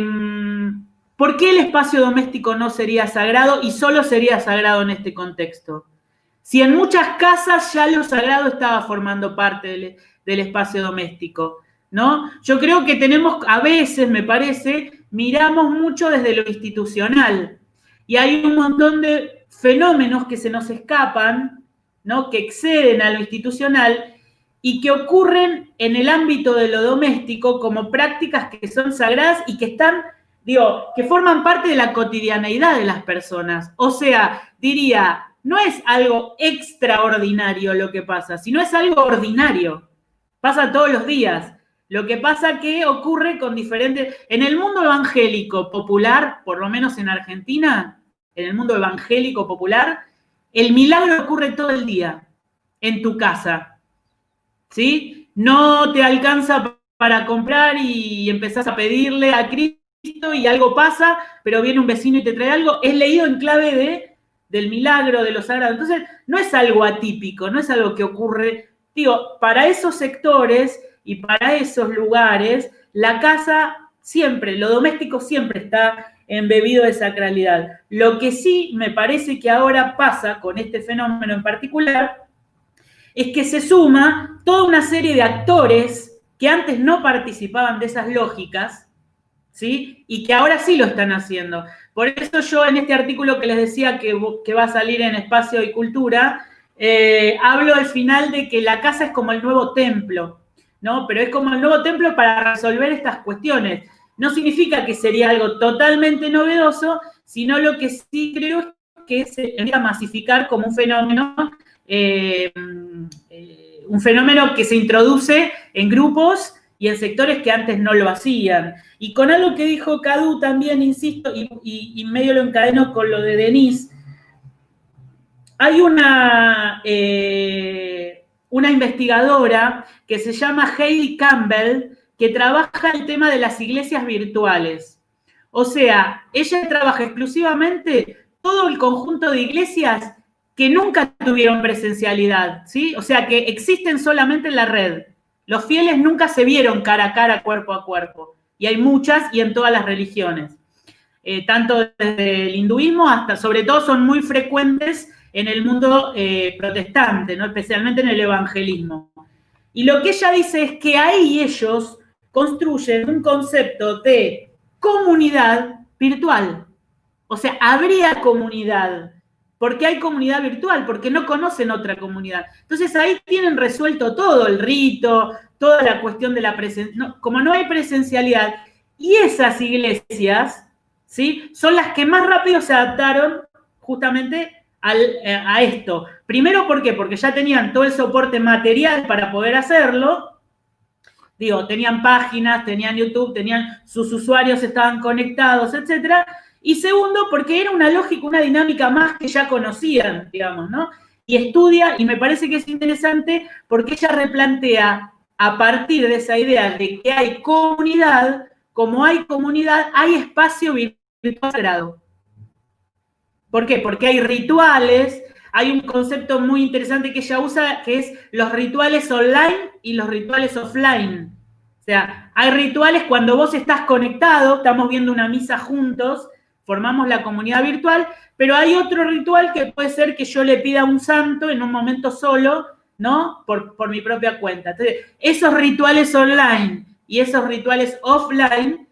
¿por qué el espacio doméstico no sería sagrado y solo sería sagrado en este contexto? Si en muchas casas ya lo sagrado estaba formando parte del espacio doméstico, ¿no? Yo creo que tenemos, a veces, me parece, miramos mucho desde lo institucional y hay un montón de fenómenos que se nos escapan, ¿no? Que exceden a lo institucional y que ocurren en el ámbito de lo doméstico como prácticas que son sagradas y que están, digo, que forman parte de la cotidianeidad de las personas. O sea, diría, no es algo extraordinario lo que pasa, sino es algo ordinario. Pasa todos los días. Lo que pasa que ocurre con diferentes... En el mundo evangélico popular, por lo menos en Argentina, en el mundo evangélico popular, el milagro ocurre todo el día en tu casa, ¿sí? No te alcanza para comprar y empezás a pedirle a Cristo y algo pasa, pero viene un vecino y te trae algo, es leído en clave del milagro, de lo sagrado. Entonces, no es algo atípico, no es algo que ocurre. Digo, para esos sectores y para esos lugares, la casa siempre, lo doméstico siempre está embebido de sacralidad. Lo que sí me parece que ahora pasa con este fenómeno en particular es que se suma toda una serie de actores que antes no participaban de esas lógicas, ¿sí? Y que ahora sí lo están haciendo. Por eso yo en este artículo que les decía que va a salir en Espacio y Cultura, hablo al final de que la casa es como el nuevo templo, ¿no? Pero es como el nuevo templo para resolver estas cuestiones. No significa que sería algo totalmente novedoso, sino lo que sí creo es que se empieza a masificar como un fenómeno que se introduce en grupos y en sectores que antes no lo hacían. Y con algo que dijo Cadu también, insisto, y medio lo encadeno con lo de Denise, hay una investigadora que se llama Heidi Campbell, que trabaja el tema de las iglesias virtuales. O sea, ella trabaja exclusivamente todo el conjunto de iglesias que nunca tuvieron presencialidad, ¿sí? O sea, que existen solamente en la red. Los fieles nunca se vieron cara a cara, cuerpo a cuerpo. Y hay muchas y en todas las religiones. Tanto desde el hinduismo hasta, sobre todo, son muy frecuentes en el mundo protestante, ¿no? Especialmente en el evangelismo. Y lo que ella dice es que ahí ellos construyen un concepto de comunidad virtual. O sea, habría comunidad. ¿Por qué hay comunidad virtual? Porque no conocen otra comunidad. Entonces ahí tienen resuelto todo, el rito, toda la cuestión de la presencia. No, como no hay presencialidad, y esas iglesias, ¿sí?, son las que más rápido se adaptaron justamente a esto. Primero, ¿por qué? Porque ya tenían todo el soporte material para poder hacerlo. Digo, tenían páginas, tenían YouTube, tenían sus usuarios, estaban conectados, etcétera. Y segundo, porque era una lógica, una dinámica más que ya conocían, digamos, ¿no? Y estudia, y me parece que es interesante, porque ella replantea, a partir de esa idea de que hay comunidad, como hay comunidad, hay espacio virtual sagrado. ¿Por qué? Porque hay rituales, hay un concepto muy interesante que ella usa, que es los rituales online y los rituales offline. O sea, hay rituales cuando vos estás conectado, estamos viendo una misa juntos, formamos la comunidad virtual, pero hay otro ritual que puede ser que yo le pida a un santo en un momento solo, ¿no? Por mi propia cuenta. Entonces, esos rituales online y esos rituales offline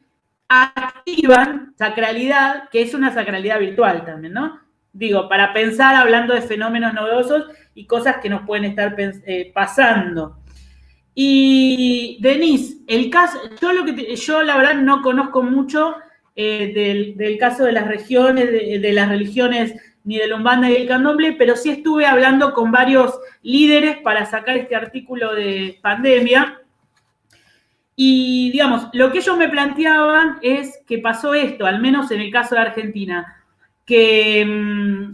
activan sacralidad, que es una sacralidad virtual también, ¿no? Digo, para pensar hablando de fenómenos novedosos y cosas que nos pueden estar pasando. Y, Denise, el caso, yo la verdad no conozco mucho del caso de las regiones, de las religiones, ni del Umbanda ni del Candomblé, pero sí estuve hablando con varios líderes para sacar este artículo de pandemia. Y, digamos, lo que ellos me planteaban es que pasó esto, al menos en el caso de Argentina, que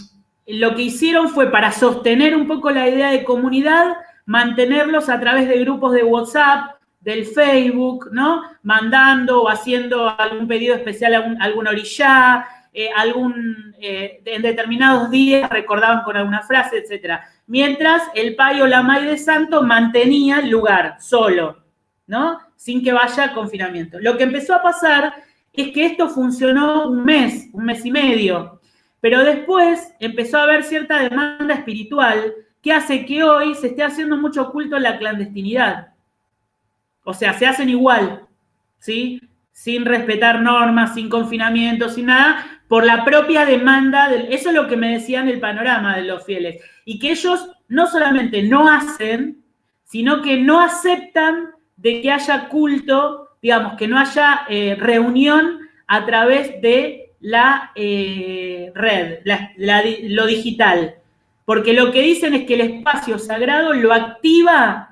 lo que hicieron fue para sostener un poco la idea de comunidad, mantenerlos a través de grupos de WhatsApp, del Facebook, ¿no? Mandando o haciendo algún pedido especial a algún orillá, en determinados días recordaban con alguna frase, etc. Mientras el pai o la mai de santo mantenía el lugar solo, ¿no? Sin que vaya confinamiento. Lo que empezó a pasar es que esto funcionó un mes y medio, pero después empezó a haber cierta demanda espiritual que hace que hoy se esté haciendo mucho culto en la clandestinidad. O sea, se hacen igual, ¿sí? Sin respetar normas, sin confinamiento, sin nada, por la propia demanda. Eso es lo que me decían el panorama de los fieles. Y que ellos no solamente no hacen, sino que no aceptan de que haya culto, digamos, que no haya reunión a través de la red, lo digital. Porque lo que dicen es que el espacio sagrado lo activa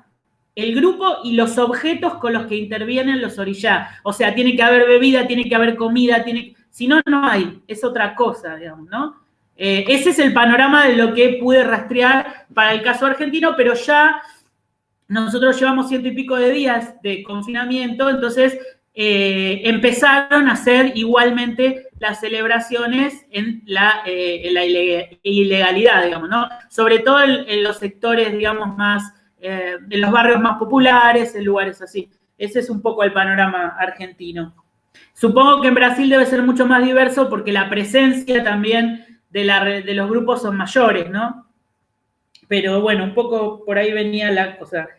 el grupo y los objetos con los que intervienen los orillá. O sea, tiene que haber bebida, tiene que haber comida, si no, no hay. Es otra cosa, digamos, ¿no? Ese es el panorama de lo que pude rastrear para el caso argentino, pero ya nosotros llevamos 100 y pico de días de confinamiento, entonces empezaron a hacer igualmente las celebraciones en la ilegalidad, digamos, ¿no? Sobre todo en los sectores, digamos, más, en los barrios más populares, en lugares así. Ese es un poco el panorama argentino. Supongo que en Brasil debe ser mucho más diverso porque la presencia también de los grupos son mayores, ¿no? Pero bueno, un poco por ahí venía la cosa.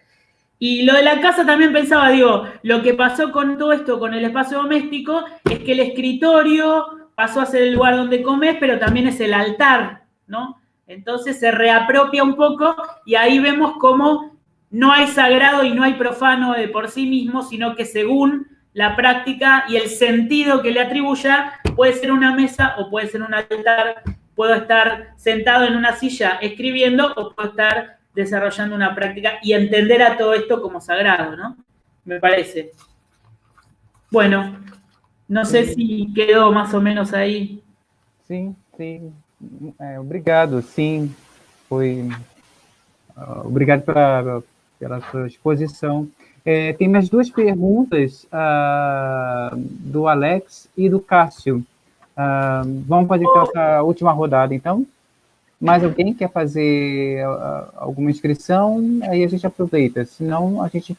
Y lo de la casa también pensaba, digo, lo que pasó con todo esto, con el espacio doméstico, es que el escritorio pasó a ser el lugar donde comes, pero también es el altar, ¿no? Entonces se reapropia un poco y ahí vemos cómo no hay sagrado y no hay profano de por sí mismo, sino que según la práctica y el sentido que le atribuya, puede ser una mesa o puede ser un altar, puedo estar sentado en una silla escribiendo o puedo estar desarrollando una práctica y entender a todo esto como sagrado, ¿no? Me parece. Bueno, no sé si quedó más o menos aí. Sim, sim. Obrigado, sim. Obrigado pela sua exposição. Tem mais duas perguntas do Alex e do Cássio. Vamos fazer então essa última rodada, então? Mais alguém quer fazer alguma inscrição? Aí a gente aproveita. Senão, a gente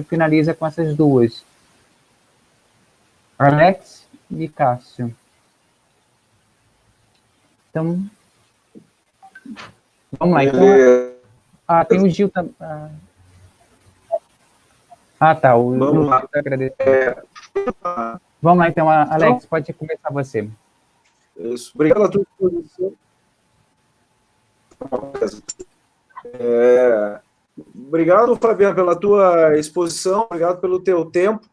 finaliza com essas duas. Alex e Cássio. Então, vamos lá. Então, tem o Gil também. Tá. Vamos lá. Vamos lá, então, Alex, pode começar você. Isso. Obrigado pela tua exposição. Obrigado, Fabiano, pela tua exposição, obrigado pelo teu tempo.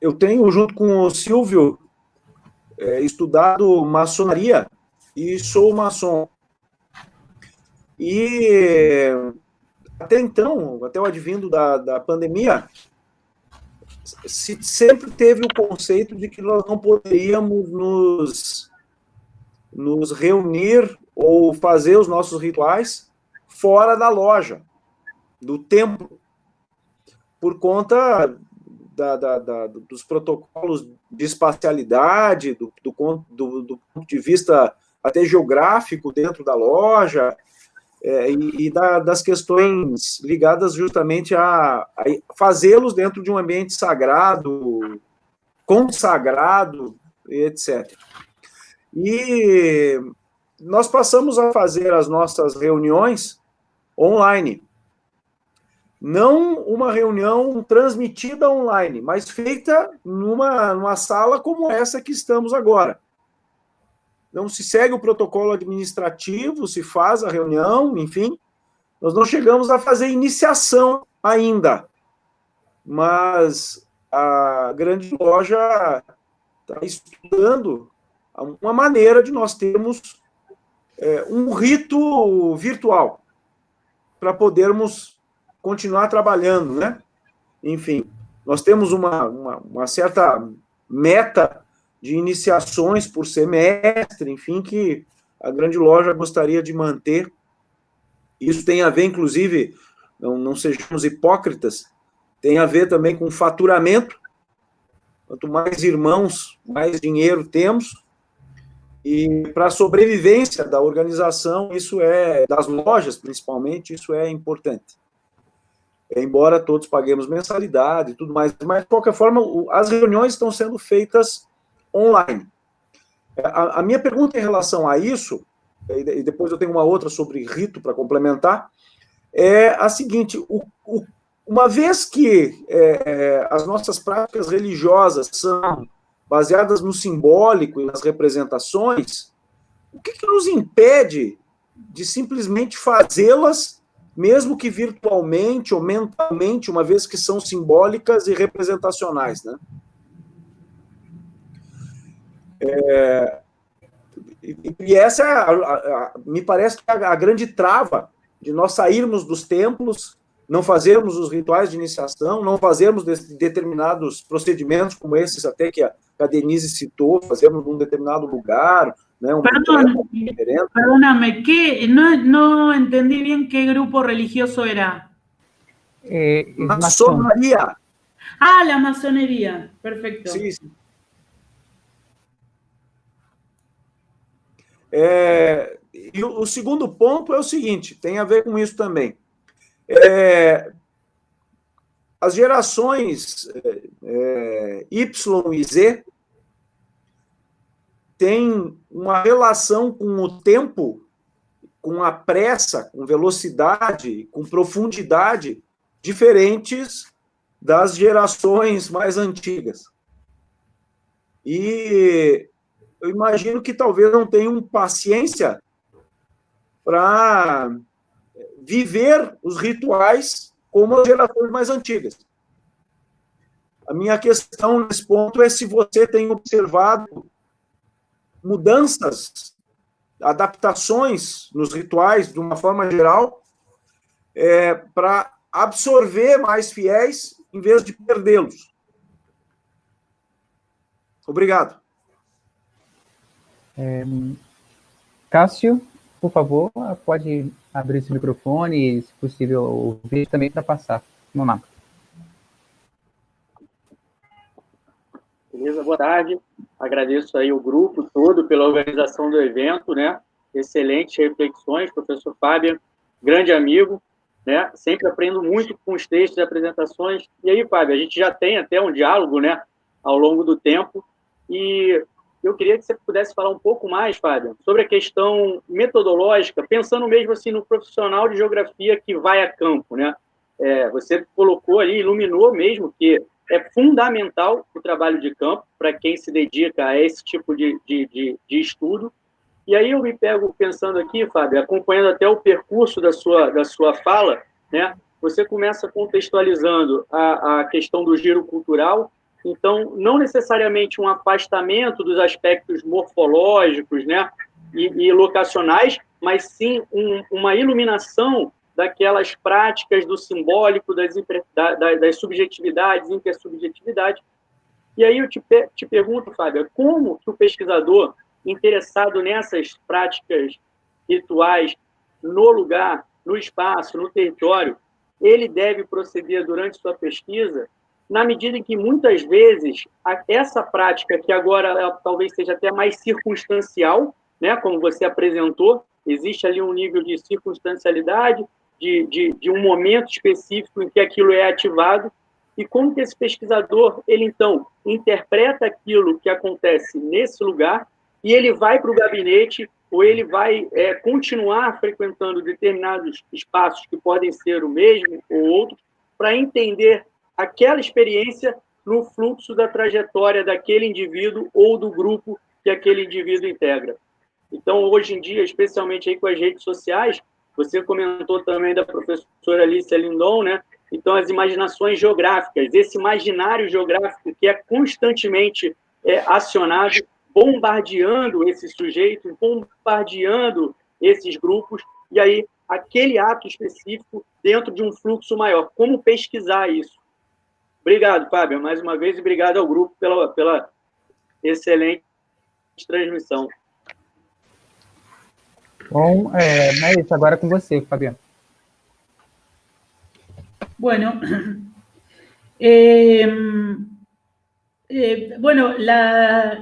Eu tenho, junto com o Silvio, estudado maçonaria e sou maçom. E até então, até o advindo da pandemia, sempre teve o conceito de que nós não poderíamos nos reunir ou fazer os nossos rituais fora da loja, do templo, por conta dos protocolos de espacialidade, do ponto de vista até geográfico dentro da loja, e das questões ligadas justamente a fazê-los dentro de um ambiente sagrado, consagrado, etc. E nós passamos a fazer as nossas reuniões online. Não uma reunião transmitida online, mas feita numa sala como essa que estamos agora. Não se segue o protocolo administrativo, se faz a reunião, enfim. Nós não chegamos a fazer iniciação ainda, mas a grande loja está estudando uma maneira de nós termos um rito virtual para podermos continuar trabalhando, né? Enfim, nós temos uma certa meta de iniciações por semestre, enfim, que a grande loja gostaria de manter. Isso tem a ver, inclusive, não sejamos hipócritas, tem a ver também com faturamento. Quanto mais irmãos, mais dinheiro temos. E para a sobrevivência da organização, das lojas principalmente, isso é importante. Embora todos paguemos mensalidade e tudo mais, mas de qualquer forma, as reuniões estão sendo feitas online. A minha pergunta em relação a isso, e depois eu tenho uma outra sobre rito para complementar, é a seguinte: uma vez que as nossas práticas religiosas são baseadas no simbólico e nas representações, o que nos impede de simplesmente fazê-las, mesmo que virtualmente ou mentalmente, uma vez que são simbólicas e representacionais, né? E essa me parece que é a grande trava de nós sairmos dos templos, não fazermos os rituais de iniciação, não fazermos determinados procedimentos como esses até que a Denise citou, fazermos num determinado lugar, né? Perdóname, no entendí bien qué grupo religioso era. Maçonaria. Ah, la masonería. Perfecto. Sim, sim. E o segundo ponto é o seguinte, tem a ver com isso também. As gerações Y e Z têm uma relação com o tempo, com a pressa, com velocidade, com profundidade, diferentes das gerações mais antigas. E eu imagino que talvez não tenham paciência para viver os rituais como as gerações mais antigas. A minha questão nesse ponto é se você tem observado mudanças, adaptações nos rituais, de uma forma geral, para absorver mais fiéis em vez de perdê-los. Obrigado. Cássio, por favor, pode abrir esse microfone e, se possível, o vídeo também para passar. Vamos lá. Beleza, boa tarde. Agradeço aí o grupo todo pela organização do evento, né? Excelentes reflexões, professor Fábio, grande amigo, né? Sempre aprendo muito com os textos e apresentações. E aí, Fábio, a gente já tem até um diálogo, né? Ao longo do tempo. E eu queria que você pudesse falar um pouco mais, Fábio, sobre a questão metodológica, pensando mesmo assim no profissional de geografia que vai a campo, né? Você colocou ali, iluminou mesmo que é fundamental o trabalho de campo para quem se dedica a esse tipo de estudo. E aí eu me pego pensando aqui, Fábio, acompanhando até o percurso da sua fala, né? Você começa contextualizando a questão do giro cultural. Então, não necessariamente um afastamento dos aspectos morfológicos, né, e locacionais, mas sim uma iluminação daquelas práticas do simbólico, das subjetividades, intersubjetividades. E aí eu te pergunto, Fábio, como que o pesquisador interessado nessas práticas rituais no lugar, no espaço, no território, ele deve proceder durante sua pesquisa, na medida em que, muitas vezes, essa prática, que agora ela talvez seja até mais circunstancial, né, como você apresentou, existe ali um nível de circunstancialidade, de um momento específico em que aquilo é ativado, e como que esse pesquisador, ele, então, interpreta aquilo que acontece nesse lugar, e ele vai para o gabinete, ou ele vai continuar frequentando determinados espaços que podem ser o mesmo ou outro, para entender aquela experiência no fluxo da trajetória daquele indivíduo ou do grupo que aquele indivíduo integra. Então, hoje em dia, especialmente aí com as redes sociais, você comentou também da professora Alicia Lindon, né? Então, as imaginações geográficas, esse imaginário geográfico que é constantemente acionado, bombardeando esses sujeitos, bombardeando esses grupos, e aí aquele ato específico dentro de um fluxo maior. Como pesquisar isso? Obrigado, Fábio, mais uma vez, e obrigado ao grupo pela excelente transmissão. Bom, mas agora com você, Fabiano. Bueno,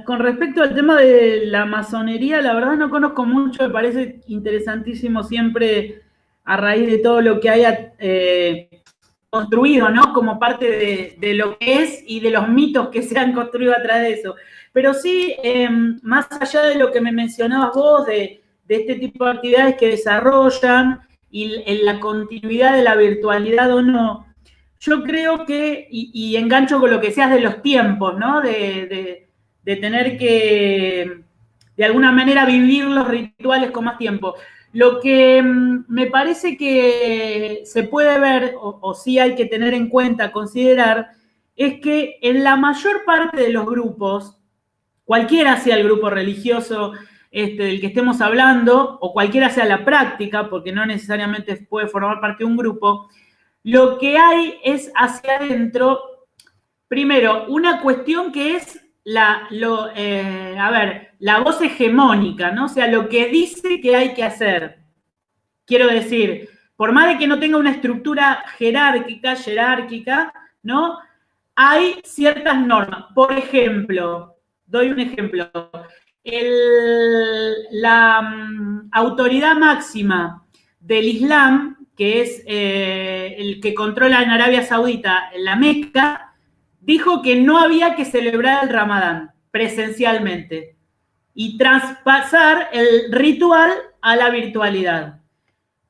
con respecto al tema de la masonería, la verdad no conozco mucho, me parece interesantísimo siempre a raíz de todo lo que haya construido, ¿no? Como parte de lo que es y de los mitos que se han construido a través de eso. Pero sí, más allá de lo que me mencionabas vos, de este tipo de actividades que desarrollan y en la continuidad de la virtualidad o no, yo creo que, y engancho con lo que decías de los tiempos, ¿no? De tener que, de alguna manera, vivir los rituales con más tiempo. Lo que me parece que se puede ver, o sí hay que tener en cuenta, considerar, es que en la mayor parte de los grupos, cualquiera sea el grupo religioso del que estemos hablando, o cualquiera sea la práctica, porque no necesariamente puede formar parte de un grupo, lo que hay es hacia adentro, primero, una cuestión que es la voz hegemónica, ¿no? O sea, lo que dice que hay que hacer. Quiero decir, por más de que no tenga una estructura jerárquica, ¿no? Hay ciertas normas. Por ejemplo, doy un ejemplo. La autoridad máxima del Islam, que es el que controla en Arabia Saudita, la Meca, dijo que no había que celebrar el Ramadán presencialmente y traspasar el ritual a la virtualidad.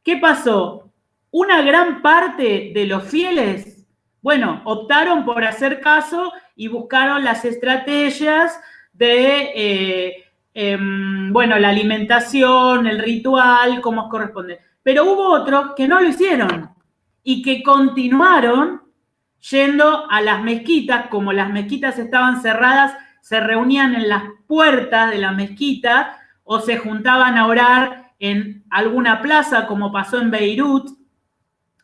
¿Qué pasó? Una gran parte de los fieles, bueno, optaron por hacer caso y buscaron las estrategias de, bueno, la alimentación, el ritual, como corresponde. Pero hubo otros que no lo hicieron y que continuaron yendo a las mezquitas. Como las mezquitas estaban cerradas, se reunían en las puertas de la mezquita o se juntaban a orar en alguna plaza, como pasó en Beirut,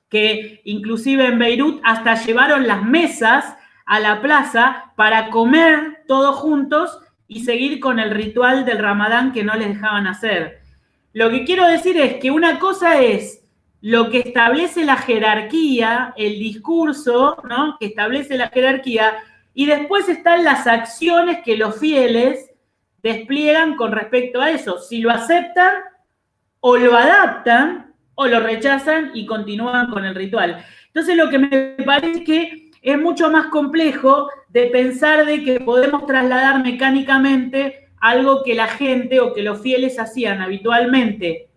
que inclusive en Beirut hasta llevaron las mesas a la plaza para comer todos juntos y seguir con el ritual del Ramadán que no les dejaban hacer. Lo que quiero decir es que una cosa es lo que establece la jerarquía, el discurso, ¿no?, que establece la jerarquía, y después están las acciones que los fieles despliegan con respecto a eso. Si lo aceptan o lo adaptan o lo rechazan y continúan con el ritual. Entonces lo que me parece que es mucho más complejo de pensar de que podemos trasladar mecánicamente algo que la gente o que los fieles hacían habitualmente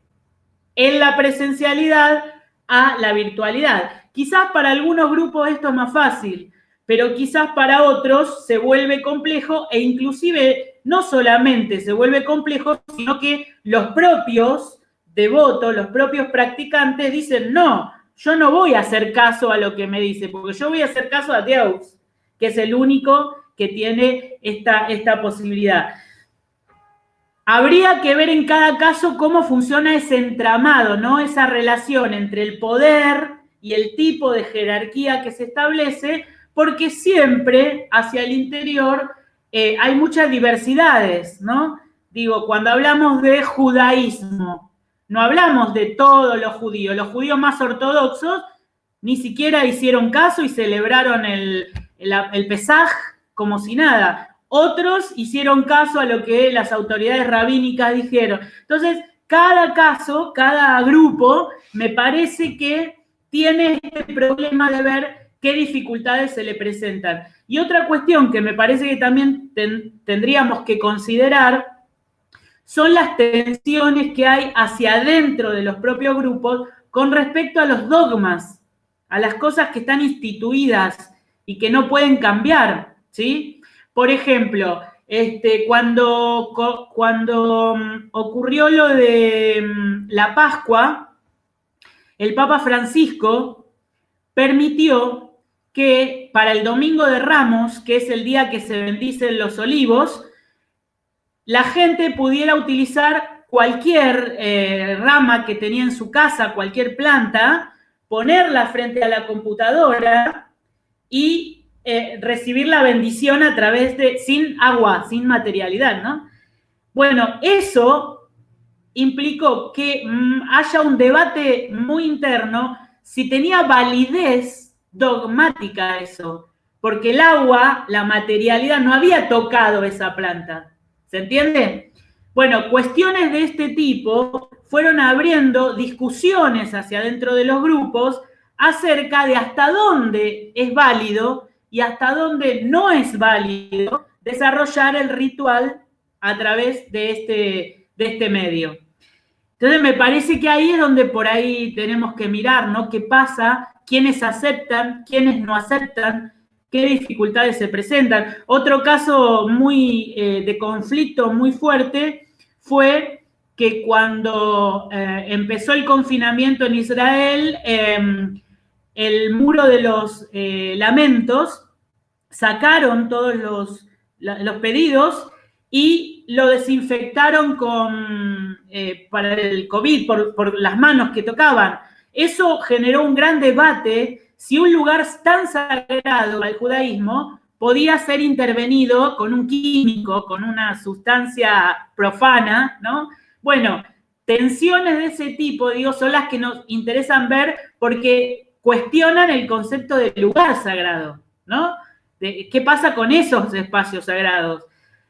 en la presencialidad a la virtualidad. Quizás para algunos grupos esto es más fácil, pero quizás para otros se vuelve complejo e inclusive no solamente se vuelve complejo, sino que los propios devotos, los propios practicantes dicen, no, yo no voy a hacer caso a lo que me dice, porque yo voy a hacer caso a Dios, que es el único que tiene esta posibilidad. Habría que ver en cada caso cómo funciona ese entramado, ¿no? Esa relación entre el poder y el tipo de jerarquía que se establece, porque siempre hacia el interior hay muchas diversidades, ¿no? Digo, cuando hablamos de judaísmo, no hablamos de todos los judíos más ortodoxos ni siquiera hicieron caso y celebraron el Pesaj como si nada. Otros hicieron caso a lo que las autoridades rabínicas dijeron. Entonces, cada caso, cada grupo, me parece que tiene este problema de ver qué dificultades se le presentan. Y otra cuestión que me parece que también tendríamos que considerar son las tensiones que hay hacia adentro de los propios grupos con respecto a los dogmas, a las cosas que están instituidas y que no pueden cambiar, ¿sí? Por ejemplo, cuando ocurrió lo de la Pascua, el Papa Francisco permitió que para el Domingo de Ramos, que es el día que se bendicen los olivos, la gente pudiera utilizar cualquier rama que tenía en su casa, cualquier planta, ponerla frente a la computadora y recibir la bendición a través de, sin agua, sin materialidad, ¿no? Bueno, eso implicó que haya un debate muy interno si tenía validez dogmática eso, porque el agua, la materialidad, no había tocado esa planta. ¿Se entiende? Bueno, cuestiones de este tipo fueron abriendo discusiones hacia adentro de los grupos acerca de hasta dónde es válido y hasta dónde no es válido desarrollar el ritual a través de este medio. Entonces me parece que ahí es donde por ahí tenemos que mirar, ¿no? ¿Qué pasa? ¿Quiénes aceptan? ¿Quiénes no aceptan? ¿Qué dificultades se presentan? Otro caso muy de conflicto muy fuerte fue que cuando empezó el confinamiento en Israel, el muro de los lamentos, sacaron todos los pedidos y lo desinfectaron para el COVID por las manos que tocaban. Eso generó un gran debate si un lugar tan sagrado al judaísmo podía ser intervenido con un químico, con una sustancia profana, ¿no? Bueno, tensiones de ese tipo, digo, son las que nos interesan ver porque cuestionan el concepto de lugar sagrado, ¿no? ¿Qué pasa con esos espacios sagrados?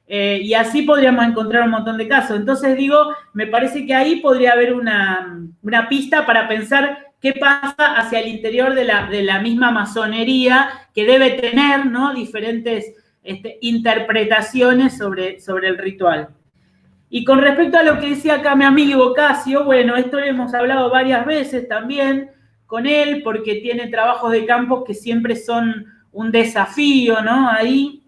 Y así podríamos encontrar un montón de casos. Entonces, digo, me parece que ahí podría haber una pista para pensar qué pasa hacia el interior de la misma masonería, que debe tener, ¿no?, diferentes interpretaciones sobre el ritual. Y con respecto a lo que decía acá mi amigo Casio, bueno, esto lo hemos hablado varias veces también con él, porque tiene trabajos de campo que siempre son un desafío, ¿no? Ahí.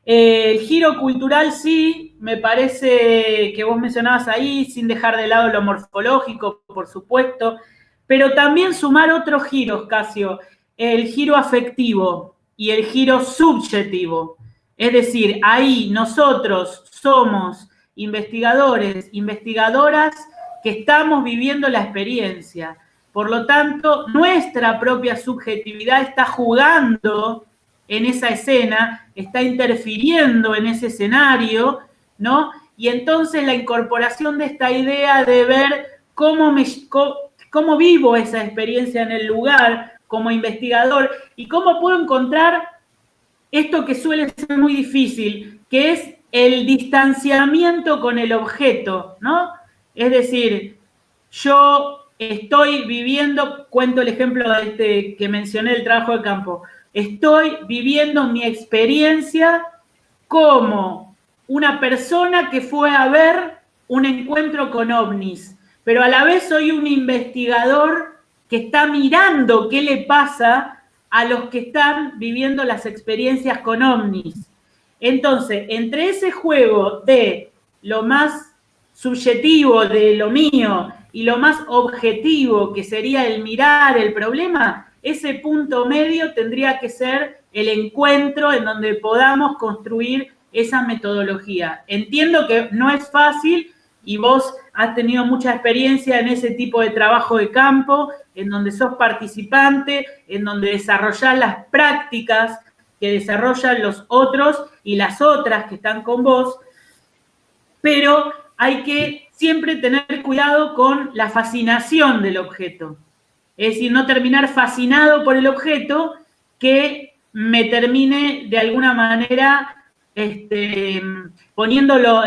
El giro cultural sí, me parece que vos mencionabas ahí, sin dejar de lado lo morfológico, por supuesto, pero también sumar otros giros, Casio, el giro afectivo y el giro subjetivo. Es decir, ahí nosotros somos investigadores, investigadoras que estamos viviendo la experiencia. Por lo tanto, nuestra propia subjetividad está jugando en esa escena, está interfiriendo en ese escenario, ¿no? Y entonces la incorporación de esta idea de ver cómo vivo esa experiencia en el lugar como investigador y cómo puedo encontrar esto que suele ser muy difícil, que es el distanciamiento con el objeto, ¿no? Es decir, yo estoy viviendo, cuento el ejemplo que mencioné del trabajo de campo, estoy viviendo mi experiencia como una persona que fue a ver un encuentro con ovnis, pero a la vez soy un investigador que está mirando qué le pasa a los que están viviendo las experiencias con ovnis. Entonces, entre ese juego de lo más subjetivo de lo mío y lo más objetivo, que sería el mirar el problema, ese punto medio tendría que ser el encuentro en donde podamos construir esa metodología. Entiendo que no es fácil y vos has tenido mucha experiencia en ese tipo de trabajo de campo, en donde sos participante, en donde desarrollás las prácticas que desarrollan los otros y las otras que están con vos, pero hay que siempre tener cuidado con la fascinación del objeto. Es decir, no terminar fascinado por el objeto que me termine de alguna manera poniéndolo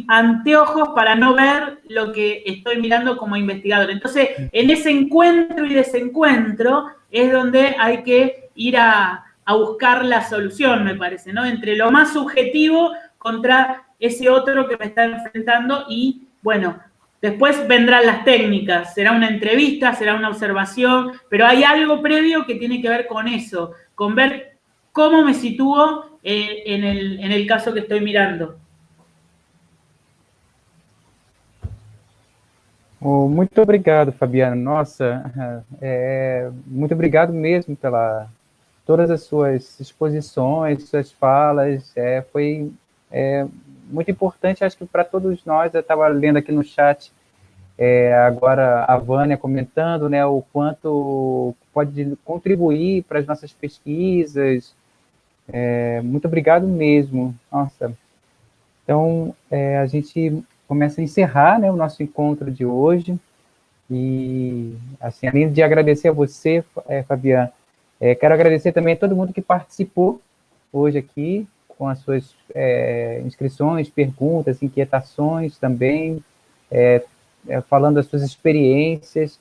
anteojos para no ver lo que estoy mirando como investigador. Entonces, en ese encuentro y desencuentro es donde hay que ir a buscar la solución, me parece, ¿no? Entre lo más subjetivo contra ese otro que me está enfrentando y, bueno, después vendrán las técnicas, será una entrevista, será una observación, pero hay algo previo que tiene que ver con eso, con ver cómo me sitúo en el caso que estoy mirando. Oh, muito obrigado, Fabiana. Nossa, muito obrigado mesmo pela todas as suas exposições, suas falas. Foi muito importante, acho que para todos nós. Eu estava lendo aqui no chat agora a Vânia comentando, né, o quanto pode contribuir para as nossas pesquisas. Muito obrigado mesmo. Nossa. Então, a gente começa a encerrar, né, o nosso encontro de hoje. E, assim, além de agradecer a você, Fabiana, quero agradecer também a todo mundo que participou hoje aqui, com as suas inscrições, perguntas, inquietações também, falando das suas experiências,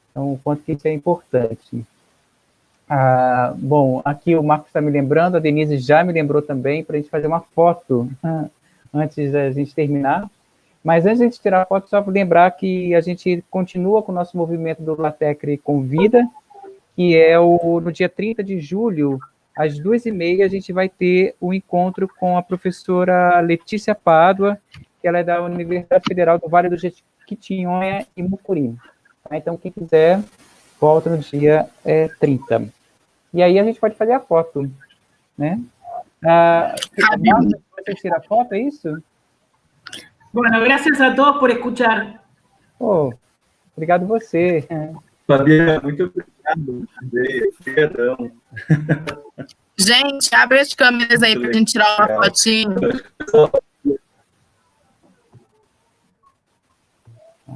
então, o quanto que isso é importante. Bom, aqui o Marcos está me lembrando, a Denise já me lembrou também, para a gente fazer uma foto antes da gente terminar. Mas antes de a gente tirar a foto, só para lembrar que a gente continua com o nosso movimento do LaTeX Convida, que é no dia 30 de julho, às 2h30, a gente vai ter um encontro com a professora Letícia Pádua, que ela é da Universidade Federal do Vale do Jequitinhonha e Mucuri. Então, quem quiser, volta no dia 30. E aí a gente pode fazer a foto, né? Você tira a foto, é isso? Bueno, gracias a todos por escuchar. Oh, obrigado você. Fabiana, muito obrigado. Obrigadão. Gente, abre as câmeras aí para a gente tirar uma fotinho.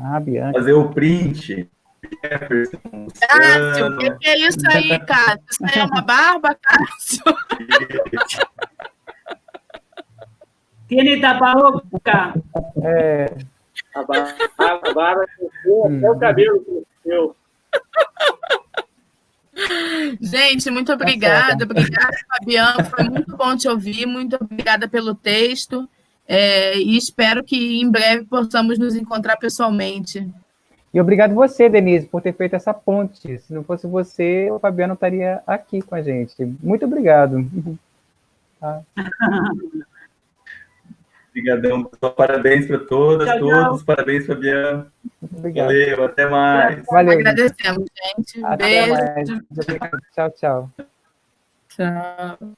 Ah, Bianca. Fazer o print. Cássio, o que é isso aí, Cássio? Isso aí é uma barba, Cássio? Tiene tapaboca. A barba cresceu, até o cabelo cresceu. Gente, muito obrigada. Obrigada, Fabiano. Foi muito bom te ouvir. Muito obrigada pelo texto. E espero que em breve possamos nos encontrar pessoalmente. E obrigado você, Denise, por ter feito essa ponte. Se não fosse você, o Fabiano estaria aqui com a gente. Muito obrigado. Obrigadão. Parabéns para todas, Tchau, todos. tchau. Parabéns, Fabiano. Obrigado. Valeu, até mais. Valeu. Agradecemos, gente. Até Beijo. mais. Tchau, tchau. Tchau.